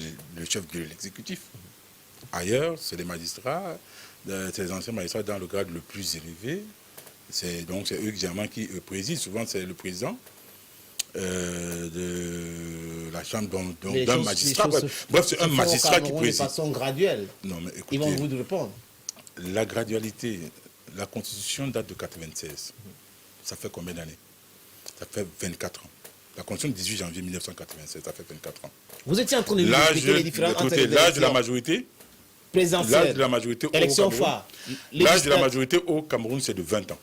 l'exécutif. Ailleurs, c'est les magistrats, c'est les anciens magistrats dans le grade le plus élevé. Donc, c'est eux qui président. Souvent, c'est le président de la chambre d'un magistrat. Bref, c'est un magistrat qui préside. De façon graduelle. Non, mais écoutez, ils vont vous répondre. La gradualité, la Constitution date de 1996. Ça fait combien d'années? Ça fait 24 ans. La Constitution du 18 janvier 1996, ça fait 24 ans. Vous étiez en train de nous expliquer les différences entre les l'âge de la majorité, présidentielle, l'âge de la majorité élection phare, l'âge de la majorité au Cameroun, c'est de 20 ans.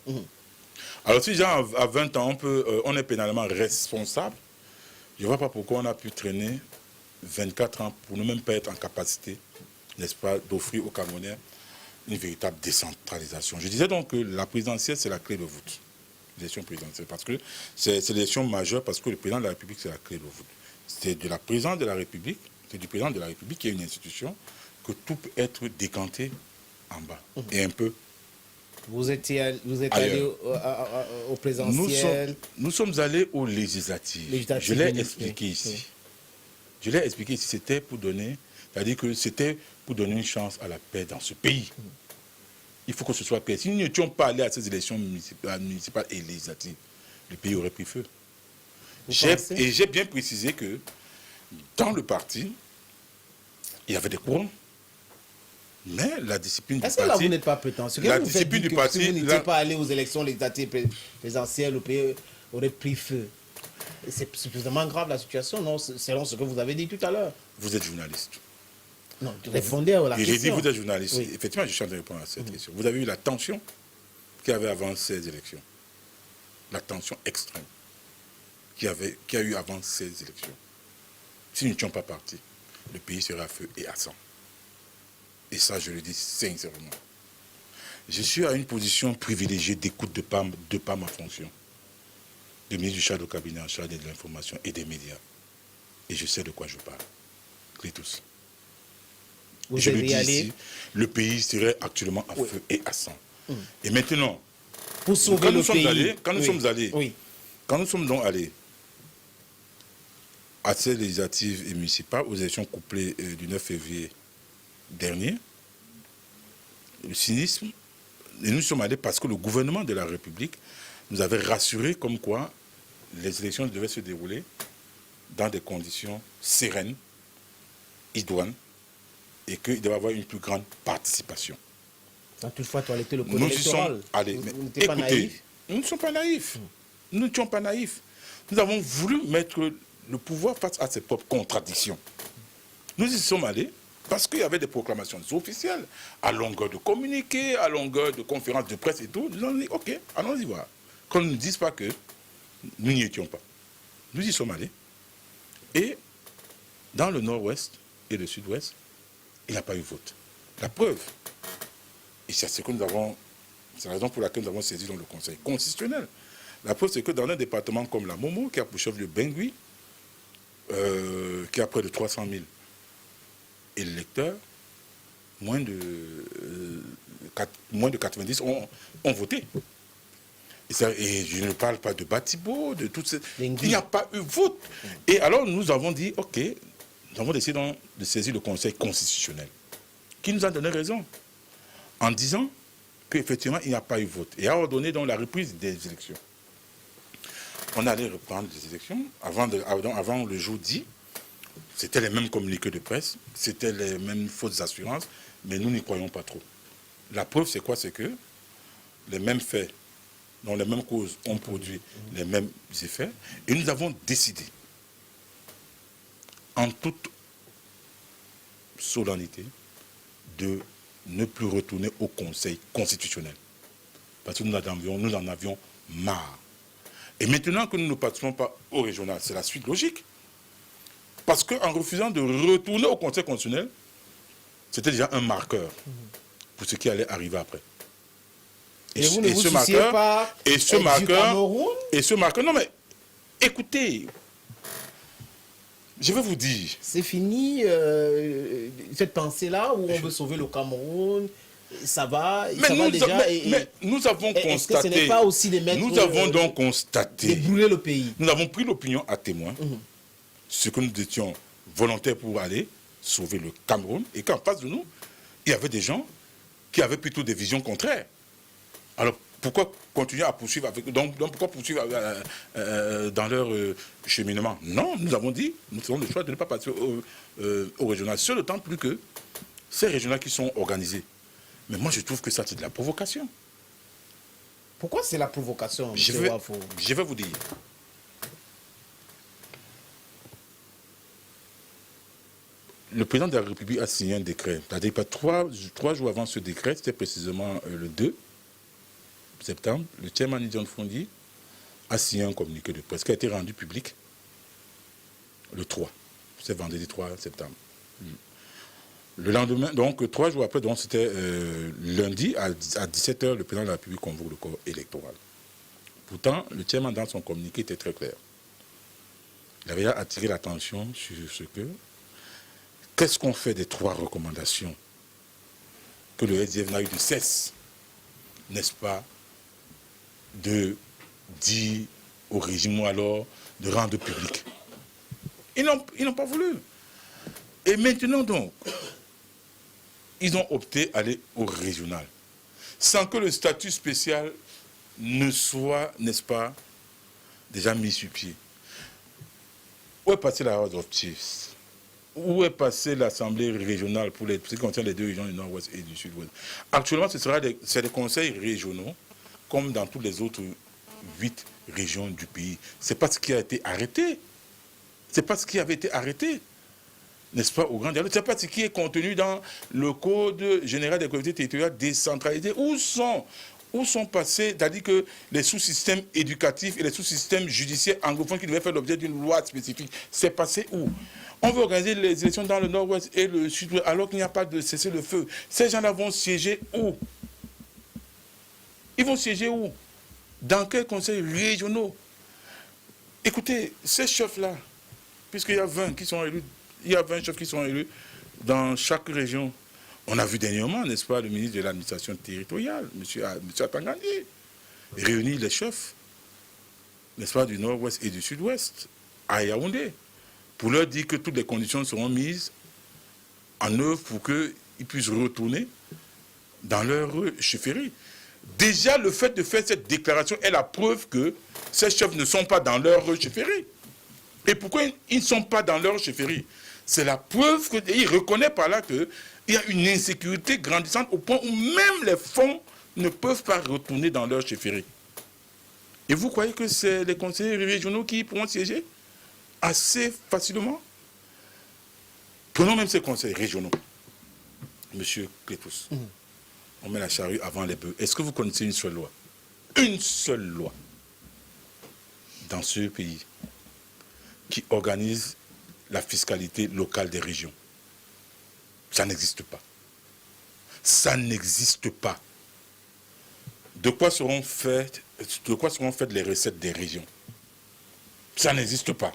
Alors si genre à 20 ans, on est pénalement responsable, je ne vois pas pourquoi on a pu traîner 24 ans pour ne même pas être en capacité, n'est-ce pas, d'offrir aux Camerounais une véritable décentralisation. Je disais donc que la présidentielle, c'est la clé de voûte. L'élection présidentielle, parce que c'est l'élection majeure, parce que le président de la République, c'est la clé de voûte. C'est de la présidence de la République, c'est du président de la République qui est une institution que tout peut être décanté en bas, et un peu. Vous êtes allé au présidentiel. Nous sommes allés aux législatives. Je l'ai expliqué ici. Oui. Je l'ai expliqué ici, c'était pour donner, c'est-à-dire que c'était pour donner une chance à la paix dans ce pays. Il faut que ce soit clair. Si nous n'étions pas allés à ces élections municipales et législatives, le pays aurait pris feu. Et j'ai bien précisé que dans le parti, il y avait des courants. Mais la discipline du parti... Est-ce que là, vous n'êtes pas prétentieux? La discipline du parti... Si vous n'étiez pas allé aux élections législatives présidentielles, le pays aurait pris feu. C'est suffisamment grave la situation, non? Selon ce que vous avez dit tout à l'heure. Vous êtes journaliste. Non, répondez à la question. J'ai dit, vous êtes journaliste. Oui. Effectivement, je suis en train de répondre à cette question. Vous avez eu la tension qu'il y avait avant ces élections. La tension extrême qu'il y a eu avant ces élections. Si nous n'étions pas partis, le pays serait à feu et à sang. Et ça, je le dis sincèrement. Je suis à une position privilégiée d'écoute de par ma fonction de ministre du chef de cabinet en charge de l'information et des médias. Et je sais de quoi je parle. Clé tous. Vous je le dis allé... ici, le pays serait actuellement à feu et à sang. Et maintenant, pour sauver le pays, quand nous sommes donc allés à ces législatives et municipales, aux élections couplées du 9 février dernier, le cynisme, et nous sommes allés parce que le gouvernement de la République nous avait rassuré comme quoi les élections devaient se dérouler dans des conditions sereines, idoines, et qu'il devait y avoir une plus grande participation. Sans toutefois toiletter le code électoral. Écoutez, nous ne sommes pas naïfs. Nous n'étions pas naïfs. Nous avons voulu mettre le pouvoir face à ses propres contradictions. Nous y sommes allés parce qu'il y avait des proclamations officielles, à longueur de communiqués, à longueur de conférences de presse et tout. Nous avons dit, ok, allons-y voir. Qu'on ne nous dise pas que nous n'y étions pas. Nous y sommes allés. Et dans le nord-ouest et le sud-ouest, il n'y a pas eu vote. La preuve, et c'est ce que nous avons, c'est la raison pour laquelle nous avons saisi dans le Conseil constitutionnel. La preuve, c'est que dans un département comme la Momo, qui a pour chef-lieu Bengui, qui a près de 300 000 électeurs, moins de 90 ont voté. Et je ne parle pas de Batibo, de toutes ces... Il n'y a pas eu vote. Et alors nous avons dit, ok, nous avons décidé de saisir le Conseil constitutionnel, qui nous a donné raison, en disant qu'effectivement, il n'y a pas eu vote. Et a ordonné donc la reprise des élections. On allait reprendre les élections avant le jour dit. C'était les mêmes communiqués de presse, c'était les mêmes fausses assurances, mais nous n'y croyons pas trop. La preuve, c'est quoi? C'est que les mêmes faits dont les mêmes causes ont produit les mêmes effets. Et nous avons décidé, en toute solennité, de ne plus retourner au Conseil constitutionnel. Parce que nous en avions marre. Et maintenant que nous ne participons pas au régional, c'est la suite logique. Parce qu'en refusant de retourner au Conseil constitutionnel, c'était déjà un marqueur pour ce qui allait arriver après. Et vous ne vous souciez pas du Cameroun? Et ce marqueur, non mais, écoutez, je vais vous dire. C'est fini, cette pensée-là, où on veut sauver le Cameroun, ça va, mais nous avons constaté, ce n'est pas aussi de mettre, nous avons donc constaté, de brûler le pays. Nous avons pris l'opinion à témoin, ce que nous étions volontaires pour aller sauver le Cameroun, et qu'en face de nous, il y avait des gens qui avaient plutôt des visions contraires. Alors pourquoi continuer à poursuivre avec, donc pourquoi poursuivre dans leur cheminement? Non, nous avons dit, nous faisons le choix de ne pas passer au régional, seul autant plus que ces régionaux qui sont organisés. Mais moi je trouve que ça c'est de la provocation. Pourquoi c'est la provocation, M. Wafo? Je vais vous dire. Le président de la République a signé un décret. C'est-à-dire que 3 jours avant ce décret, c'était précisément le 2 septembre, le chairman John Fondi a signé un communiqué de presse qui a été rendu public le 3. C'est vendredi 3 septembre. Le lendemain, donc 3 jours après, donc c'était lundi à 17h, le président de la République convoque le corps électoral. Pourtant, le chairman dans son communiqué était très clair. Il avait attiré l'attention sur ce que qu'est-ce qu'on fait des 3 recommandations que le SDF n'a eu de cesse, n'est-ce pas, de dire au régime ou alors de rendre public. Ils n'ont pas voulu. Et maintenant donc, ils ont opté à aller au régional, sans que le statut spécial ne soit, n'est-ce pas, déjà mis sur pied. Où est passée la House of Chiefs? Où est passée l'Assemblée régionale pour ce qui concerne les 2 régions du Nord-Ouest et du Sud-Ouest? Actuellement, c'est des conseils régionaux, comme dans toutes les autres 8 régions du pays. Ce n'est pas ce qui a été arrêté. Ce n'est pas ce qui avait été arrêté, n'est-ce pas, au grand dialogue. Ce n'est pas ce qui est contenu dans le Code général des collectivités territoriales décentralisées. Où sont passés, c'est-à-dire que les sous-systèmes éducatifs et les sous-systèmes judiciaires anglophones qui devaient faire l'objet d'une loi spécifique? C'est passé où? On veut organiser les élections dans le Nord-Ouest et le Sud-Ouest alors qu'il n'y a pas de cessez-le-feu. Ces gens-là vont siéger où? Ils vont siéger où? Dans quels conseils régionaux? Écoutez, ces chefs-là, puisqu'il y a 20 qui sont élus, il y a 20 chefs qui sont élus dans chaque région. On a vu dernièrement, n'est-ce pas, le ministre de l'administration territoriale, M. Atangandi, réunir les chefs, n'est-ce pas, du Nord-Ouest et du Sud-Ouest, à Yaoundé, pour leur dire que toutes les conditions seront mises en œuvre pour qu'ils puissent retourner dans leur chefferie. Déjà, le fait de faire cette déclaration est la preuve que ces chefs ne sont pas dans leur chefferie. Et pourquoi ils ne sont pas dans leur chefferie? C'est la preuve qu'ils reconnaissent par là qu'il y a une insécurité grandissante au point où même les fonds ne peuvent pas retourner dans leur chefferie. Et vous croyez que c'est les conseillers régionaux qui pourront siéger assez facilement? Prenons même ces conseils régionaux. Monsieur Clétus, on met la charrue avant les bœufs. Est-ce que vous connaissez une seule loi? Une seule loi dans ce pays qui organise la fiscalité locale des régions? Ça n'existe pas. Ça n'existe pas. De quoi seront faites les recettes des régions? Ça n'existe pas.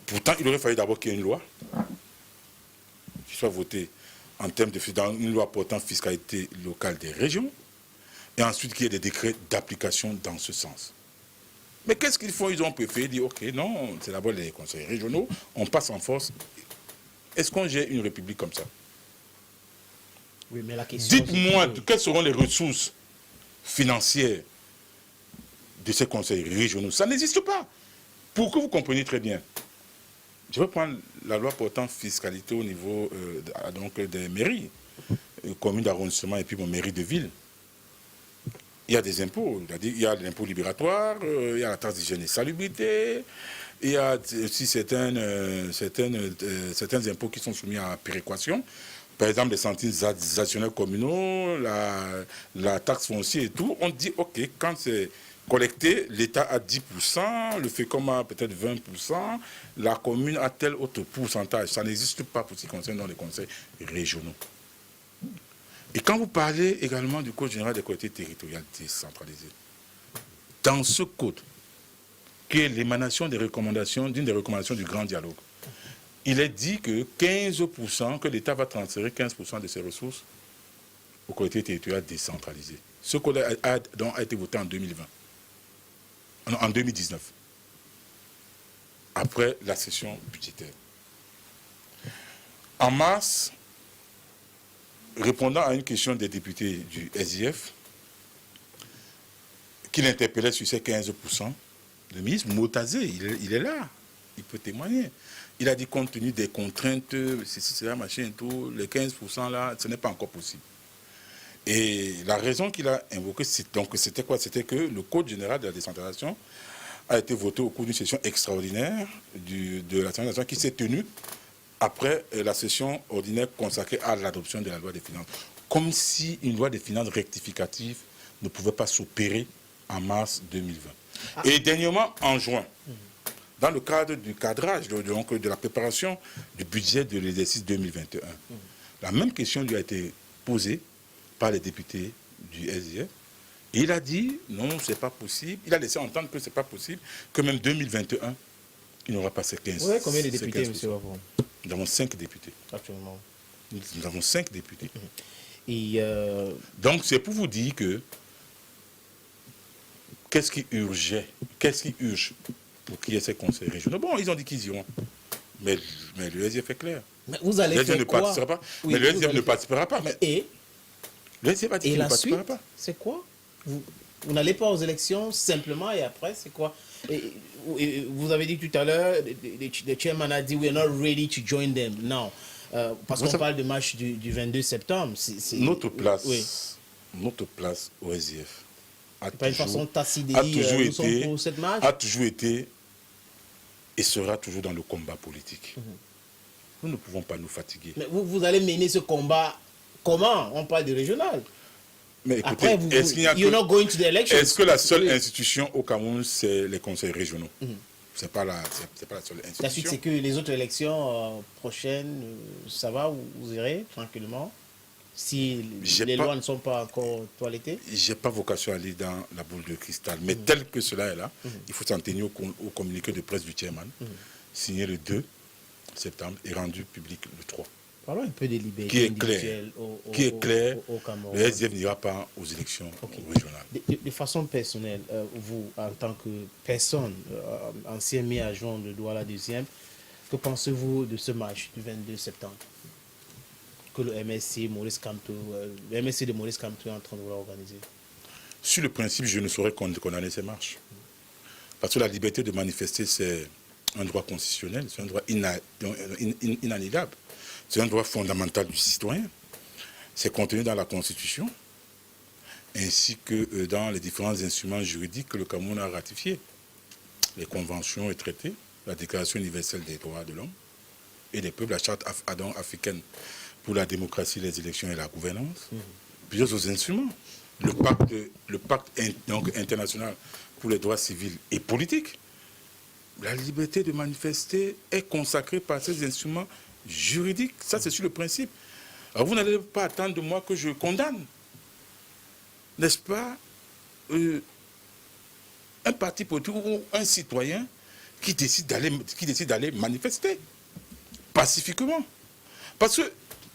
Pourtant, il aurait fallu d'abord qu'il y ait une loi qui soit votée en termes dans une loi portant fiscalité locale des régions, et ensuite qu'il y ait des décrets d'application dans ce sens. Mais qu'est-ce qu'ils font? Ils ont préféré dire, ok, non, c'est d'abord les conseils régionaux, on passe en force. Est-ce qu'on gère une république comme ça? Oui, mais la question... Dites-moi, quelles seront les ressources financières de ces conseils régionaux? Ça n'existe pas. Pour que vous compreniez très bien, je vais prendre la loi portant fiscalité au niveau donc des mairies, communes d'arrondissement et puis mon mairie de ville. il y a des impôts. Il y a l'impôt libératoire, il y a la taxe d'hygiène et salubrité, il y a aussi certains impôts qui sont soumis à péréquation. Par exemple, les centimes additionnels communaux, la taxe foncière et tout. On dit, OK, quand c'est collecté, l'État a 10%, le FECOM a peut-être 20%, la commune a tel autre pourcentage. Ça n'existe pas pour ce qui concerne dans les conseils régionaux. Et quand vous parlez également du Code général des collectivités territoriales décentralisées, dans ce code, qui est l'émanation des recommandations, d'une des recommandations du grand dialogue, il est dit que 15%, que l'État va transférer 15% de ses ressources aux collectivités territoriales décentralisées. Ce code a été voté en 2020, en 2019, après la session budgétaire. En mars, répondant à une question des députés du SIF, qui l'interpellait sur ces 15%, le ministre Motazé, il est là, il peut témoigner. Il a dit, compte tenu des contraintes, c'est là, machin, tout, les 15% là, ce n'est pas encore possible. Et la raison qu'il a invoquée, c'était quoi? C'était que le Code général de la décentralisation a été voté au cours d'une session extraordinaire de la décentralisation qui s'est tenue après la session ordinaire consacrée à l'adoption de la loi des finances. Comme si une loi des finances rectificative ne pouvait pas s'opérer en mars 2020. Et dernièrement, en juin, dans le cadre du cadrage, donc de la préparation du budget de l'exercice 2021, la même question lui a été posée par les députés du SDF. Et il a dit, non, c'est pas possible. Il a laissé entendre que c'est pas possible, que même 2021, il n'aura pas ces 15%. Ouais, combien de députés, M. Wavron? Nous avons 5 députés. Actuellement. Nous avons 5 députés. Et donc, c'est pour vous dire que qu'est-ce qui urge pour qu'il y ait ces conseils régionaux? Bon, ils ont dit qu'ils iront. Mais le SDF est clair. Mais vous allez le SDF faire ne quoi? participera pas. Oui, mais le SDF ne participera pas. Mais et le SDF a dit qu'il ne participera pas. C'est quoi? Vous n'allez pas aux élections simplement et après, c'est quoi? Et vous avez dit tout à l'heure, le chairman a dit, we are not ready to join them now. Parce qu'on parle de match du 22 septembre. Notre place, oui. Notre place au SDF a toujours été et sera toujours dans le combat politique. Nous ne pouvons pas nous fatiguer. Mais vous allez mener ce combat comment? On parle de régional. Mais écoutez, est-ce que la seule institution au Cameroun, c'est les conseils régionaux? C'est pas la seule institution. La suite, c'est que les autres élections prochaines, ça va, vous irez tranquillement, si les lois ne sont pas encore toilettées? J'ai pas vocation à aller dans la boule de cristal, mais tel que cela est là, il faut s'en tenir au communiqué de presse du chairman, signé le 2 septembre et rendu public le 3. Parlons un peu des libertés individuelles au Cameroun. Le SDF n'ira pas aux élections régionales. De façon personnelle, vous, en tant que personne, ancien mis à jour de Douala deuxième, que pensez-vous de ce match du 22 septembre que le MSC de Maurice Kamto est en train de vouloir organiser? Sur le principe, je ne saurais condamner ces marches. Parce que la liberté de manifester, c'est un droit constitutionnel, c'est un droit inaliénable. C'est un droit fondamental du citoyen. C'est contenu dans la Constitution, ainsi que dans les différents instruments juridiques que le Cameroun a ratifiés. Les conventions et traités, la Déclaration universelle des droits de l'homme et des peuples, la Charte africaine pour la démocratie, les élections et la gouvernance. Plusieurs autres instruments. Le pacte international pour les droits civils et politiques. La liberté de manifester est consacrée par ces instruments juridique, ça c'est sur le principe. Alors vous n'allez pas attendre de moi que je condamne, n'est-ce pas, un parti politique ou un citoyen qui décide d'aller manifester pacifiquement. Parce qu'il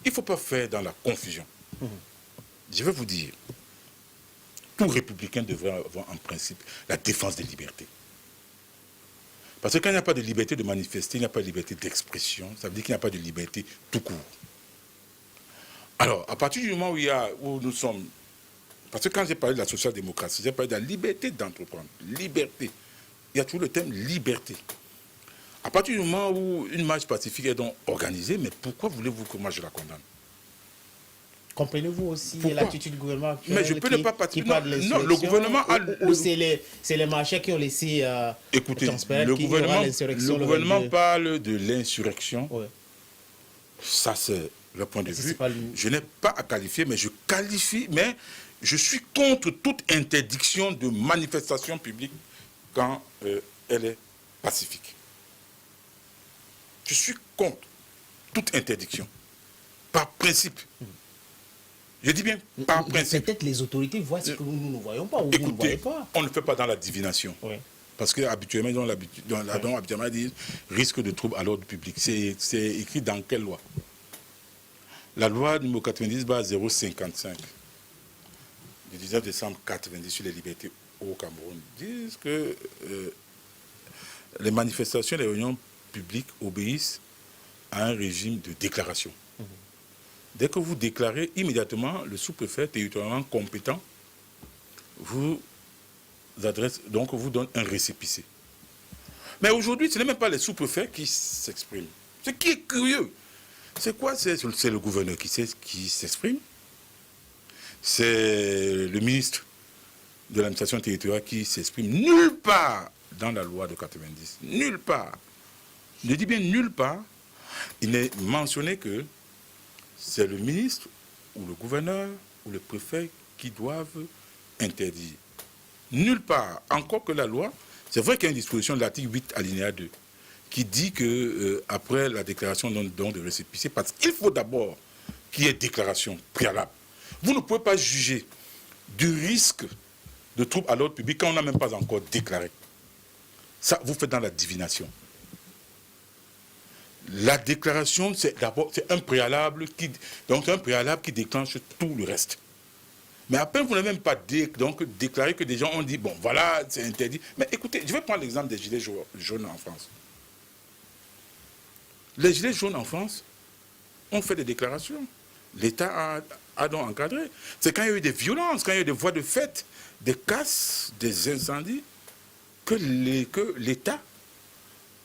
ne faut pas faire dans la confusion. Je vais vous dire, tout républicain devrait avoir en principe la défense des libertés. Parce que quand il n'y a pas de liberté de manifester, il n'y a pas de liberté d'expression, ça veut dire qu'il n'y a pas de liberté tout court. Alors, à partir du moment où nous sommes... Parce que quand j'ai parlé de la social-démocratie, j'ai parlé de la liberté d'entreprendre. Liberté. Il y a toujours le thème liberté. À partir du moment où une marche pacifique est donc organisée, mais pourquoi voulez-vous que moi je la condamne? Comprenez-vous aussi Pourquoi? l'attitude du gouvernement actuel Mais je peux ne pas participer. qui parle de Non, le gouvernement a... ou c'est les marchés qui ont laissé Écoutez, transparaître le qu'il y aura l'insurrection gouvernement le 22. parle de l'insurrection. Ouais. Ça, c'est le point de vue. Pas Je n'ai pas à qualifier, mais je qualifie, mais je suis contre toute interdiction de manifestation publique quand elle est pacifique. Je suis contre toute interdiction, par principe. Je dis bien par principe. Peut-être les autorités voient ce que nous ne voyons pas ou vous ne voyez Écoutez, pas. on ne fait pas dans la divination. Oui. Parce qu'habituellement, habituellement, ils disent risque de trouble à l'ordre public. C'est écrit dans quelle loi? La loi numéro 90/055 du 19 décembre 90 sur les libertés au Cameroun disent que les manifestations, les réunions publiques obéissent à un régime de déclaration. Dès que vous déclarez, immédiatement, le sous-préfet territorialement compétent vous adresse, donc vous donne un récépissé. Mais aujourd'hui, ce n'est même pas les sous-préfets qui s'expriment. Ce qui est curieux, c'est quoi? C'est le gouverneur qui s'exprime. C'est le ministre de l'administration territoriale qui s'exprime. Nulle part dans la loi de 90, nulle part, je dis bien nulle part, il n'est mentionné que c'est le ministre ou le gouverneur ou le préfet qui doivent interdire. Nulle part, encore que la loi, c'est vrai qu'il y a une disposition de l'article 8 alinéa 2 qui dit que après la déclaration d'un don de récépissé, parce qu'il faut d'abord qu'il y ait déclaration préalable. Vous ne pouvez pas juger du risque de trouble à l'ordre public quand on n'a même pas encore déclaré. Ça, vous faites dans la divination. La déclaration, c'est d'abord un préalable qui déclenche tout le reste. Mais après, vous n'avez même pas déclaré que des gens ont dit, bon, voilà, c'est interdit. Mais écoutez, je vais prendre l'exemple des gilets jaunes en France. Les gilets jaunes en France ont fait des déclarations. L'État a donc encadré. C'est quand il y a eu des violences, quand il y a eu des voies de fait, des casses, des incendies, que l'État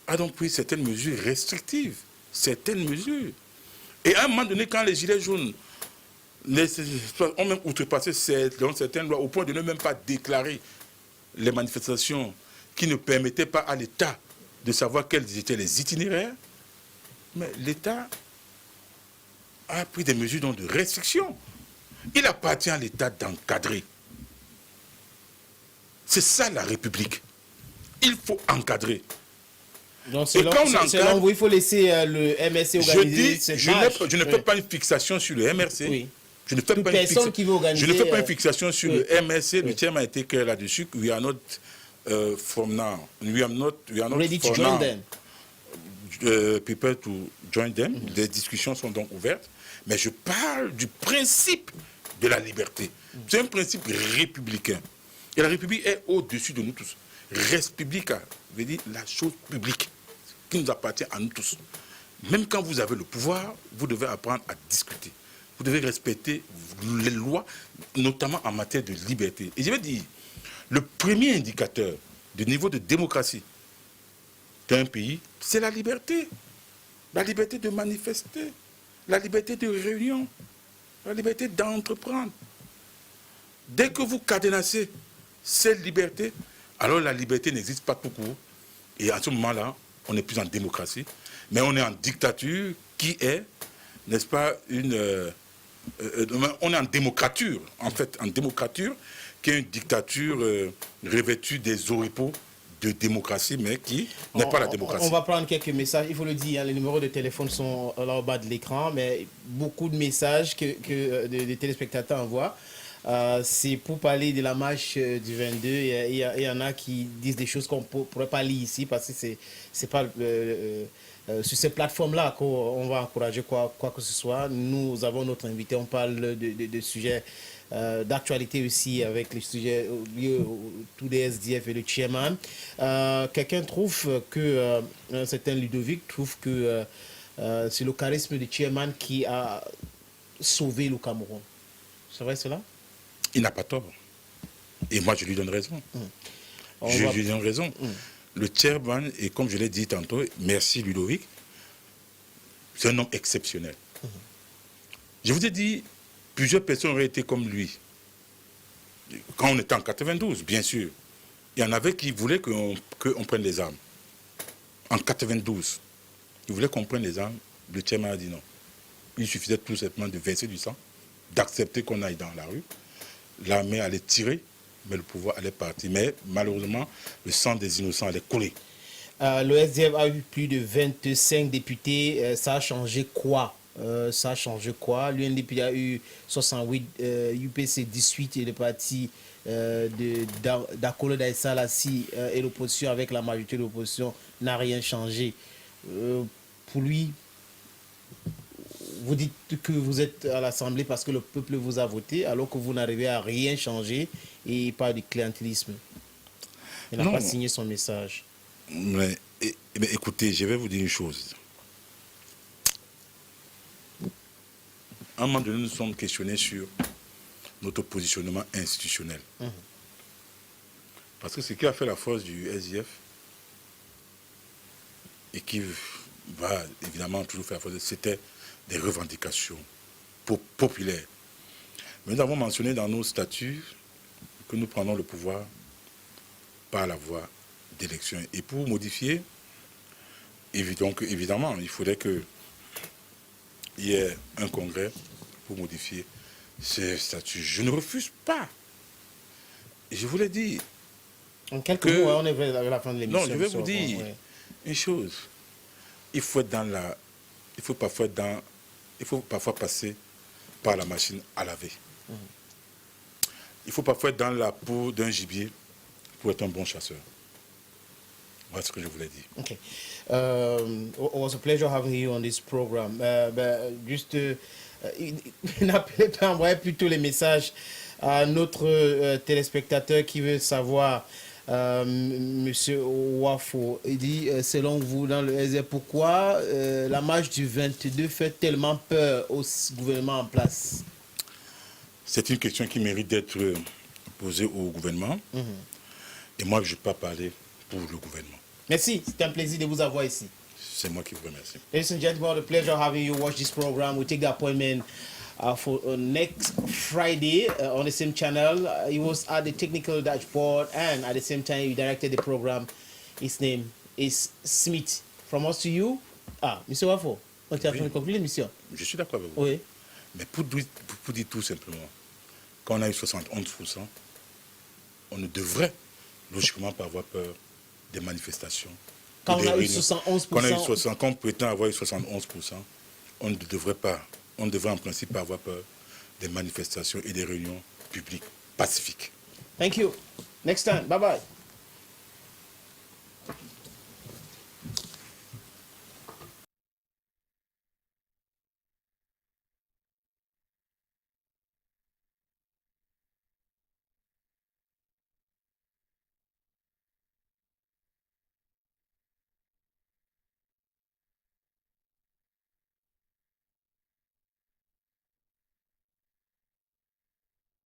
a donc pris certaines mesures restrictives. Certaines mesures. Et à un moment donné, quand les gilets jaunes ont même outrepassé certaines lois au point de ne même pas déclarer les manifestations qui ne permettaient pas à l'État de savoir quels étaient les itinéraires, mais l'État a pris des mesures de restriction. Il appartient à l'État d'encadrer. C'est ça la République. Il faut encadrer. Donc selon vous, il faut laisser le MRC organiser cette marche. Je ne fais pas une fixation sur le MRC. Oui. Je ne fais pas une fixation sur le MRC. Le thème a été clair là-dessus. We are not from now. We are not ready to join them. People to join them. Les discussions sont donc ouvertes. Mais je parle du principe de la liberté. C'est un principe républicain. Et la République est au-dessus de nous tous. Res publica veut dire la chose publique qui nous appartient à nous tous. Même quand vous avez le pouvoir, vous devez apprendre à discuter. Vous devez respecter les lois, notamment en matière de liberté. Et je vais dire, le premier indicateur du niveau de démocratie d'un pays, c'est la liberté. La liberté de manifester, la liberté de réunion, la liberté d'entreprendre. Dès que vous cadenassez cette liberté, alors la liberté n'existe pas tout court. Et à ce moment-là, on n'est plus en démocratie, mais on est en dictature qui est, n'est-ce pas, on est en démocrature, en fait, en démocrature, qui est une dictature revêtue des oripeaux de démocratie, mais qui n'est pas la démocratie. On va prendre quelques messages. Il faut le dire, hein, les numéros de téléphone sont là au bas de l'écran, mais beaucoup de messages que les téléspectateurs envoient. C'est pour parler de la marche du 22. Il y en a qui disent des choses qu'on ne pourrait pas lire ici parce que c'est pas sur ces plateformes-là qu'on va encourager quoi que ce soit. Nous avons notre invité, on parle de sujets d'actualité aussi avec les sujets liés tous les SDF et le chairman. Quelqu'un trouve que, un certain Ludovic trouve que c'est le charisme du chairman qui a sauvé le Cameroun. C'est vrai cela? Il n'a pas tort. Et moi, je lui donne raison. Je lui donne raison. Le chairman, et comme je l'ai dit tantôt, merci Ludovic, c'est un homme exceptionnel. Je vous ai dit, plusieurs personnes auraient été comme lui. Quand on était en 92, bien sûr. Il y en avait qui voulaient qu'on prenne les armes. En 92, ils voulaient qu'on prenne les armes. Le chairman a dit non. Il suffisait tout simplement de verser du sang, d'accepter qu'on aille dans la rue. L'armée allait tirer, mais le pouvoir allait partir. Mais malheureusement, le sang des innocents allait couler. Le SDF a eu plus de 25 députés. Ça a changé quoi? Ça a changé quoi? L'UNDP a eu 68, UPC 18 et le parti d'Akolo Daïssa Lassi et l'opposition avec la majorité de l'opposition n'a rien changé. Pour lui, vous dites que vous êtes à l'Assemblée parce que le peuple vous a voté alors que vous n'arrivez à rien changer et pas du clientélisme. Il n'a pas signé son message. Mais écoutez, je vais vous dire une chose. À un moment donné, nous sommes questionnés sur notre positionnement institutionnel. Parce que ce qui a fait la force du SDF et qui va évidemment toujours faire la force, c'était des revendications populaires. Mais nous avons mentionné dans nos statuts que nous prenons le pouvoir par la voie d'élection. Et pour modifier, donc évidemment, il faudrait qu'il y ait un congrès pour modifier ces statuts. Je ne refuse pas. Et je vous l'ai dit. En quelques mots, on est à la fin de l'émission. Non, je vais vous dire une chose. Il faut être dans la... Il faut parfois passer par la machine à laver. Il faut parfois être dans la peau d'un gibier pour être un bon chasseur. Voilà ce que je voulais dire. Okay. It was a pleasure having you on this program. Juste, n'appelez pas, envoyez plutôt les messages à notre téléspectateur qui veut savoir, Monsieur Wafo, il dit, selon vous, dans le SDF, pourquoi la marche du 22 fait tellement peur au gouvernement en place? C'est une question qui mérite d'être posée au gouvernement. Et moi, je ne vais pas parler pour le gouvernement. Merci, c'est un plaisir de vous avoir ici. C'est moi qui vous remercie. Ladies and gentlemen, the pleasure having you watch this program. We take the appointment for next Friday on the same channel. He was at the technical dashboard and at the same time he directed the program. His name is Smith. From us to you. Monsieur Wafo, on t'a fait conclure l'émission. Je suis d'accord avec vous. Oui. Mais pour dire tout simplement, quand on a eu 71%, on ne devrait logiquement pas avoir peur des manifestations. Quand on a eu 71%, quand on prétend avoir eu 71%, on ne devrait en principe pas avoir peur des manifestations et des réunions publiques pacifiques. Thank you. Next time. Bye-bye.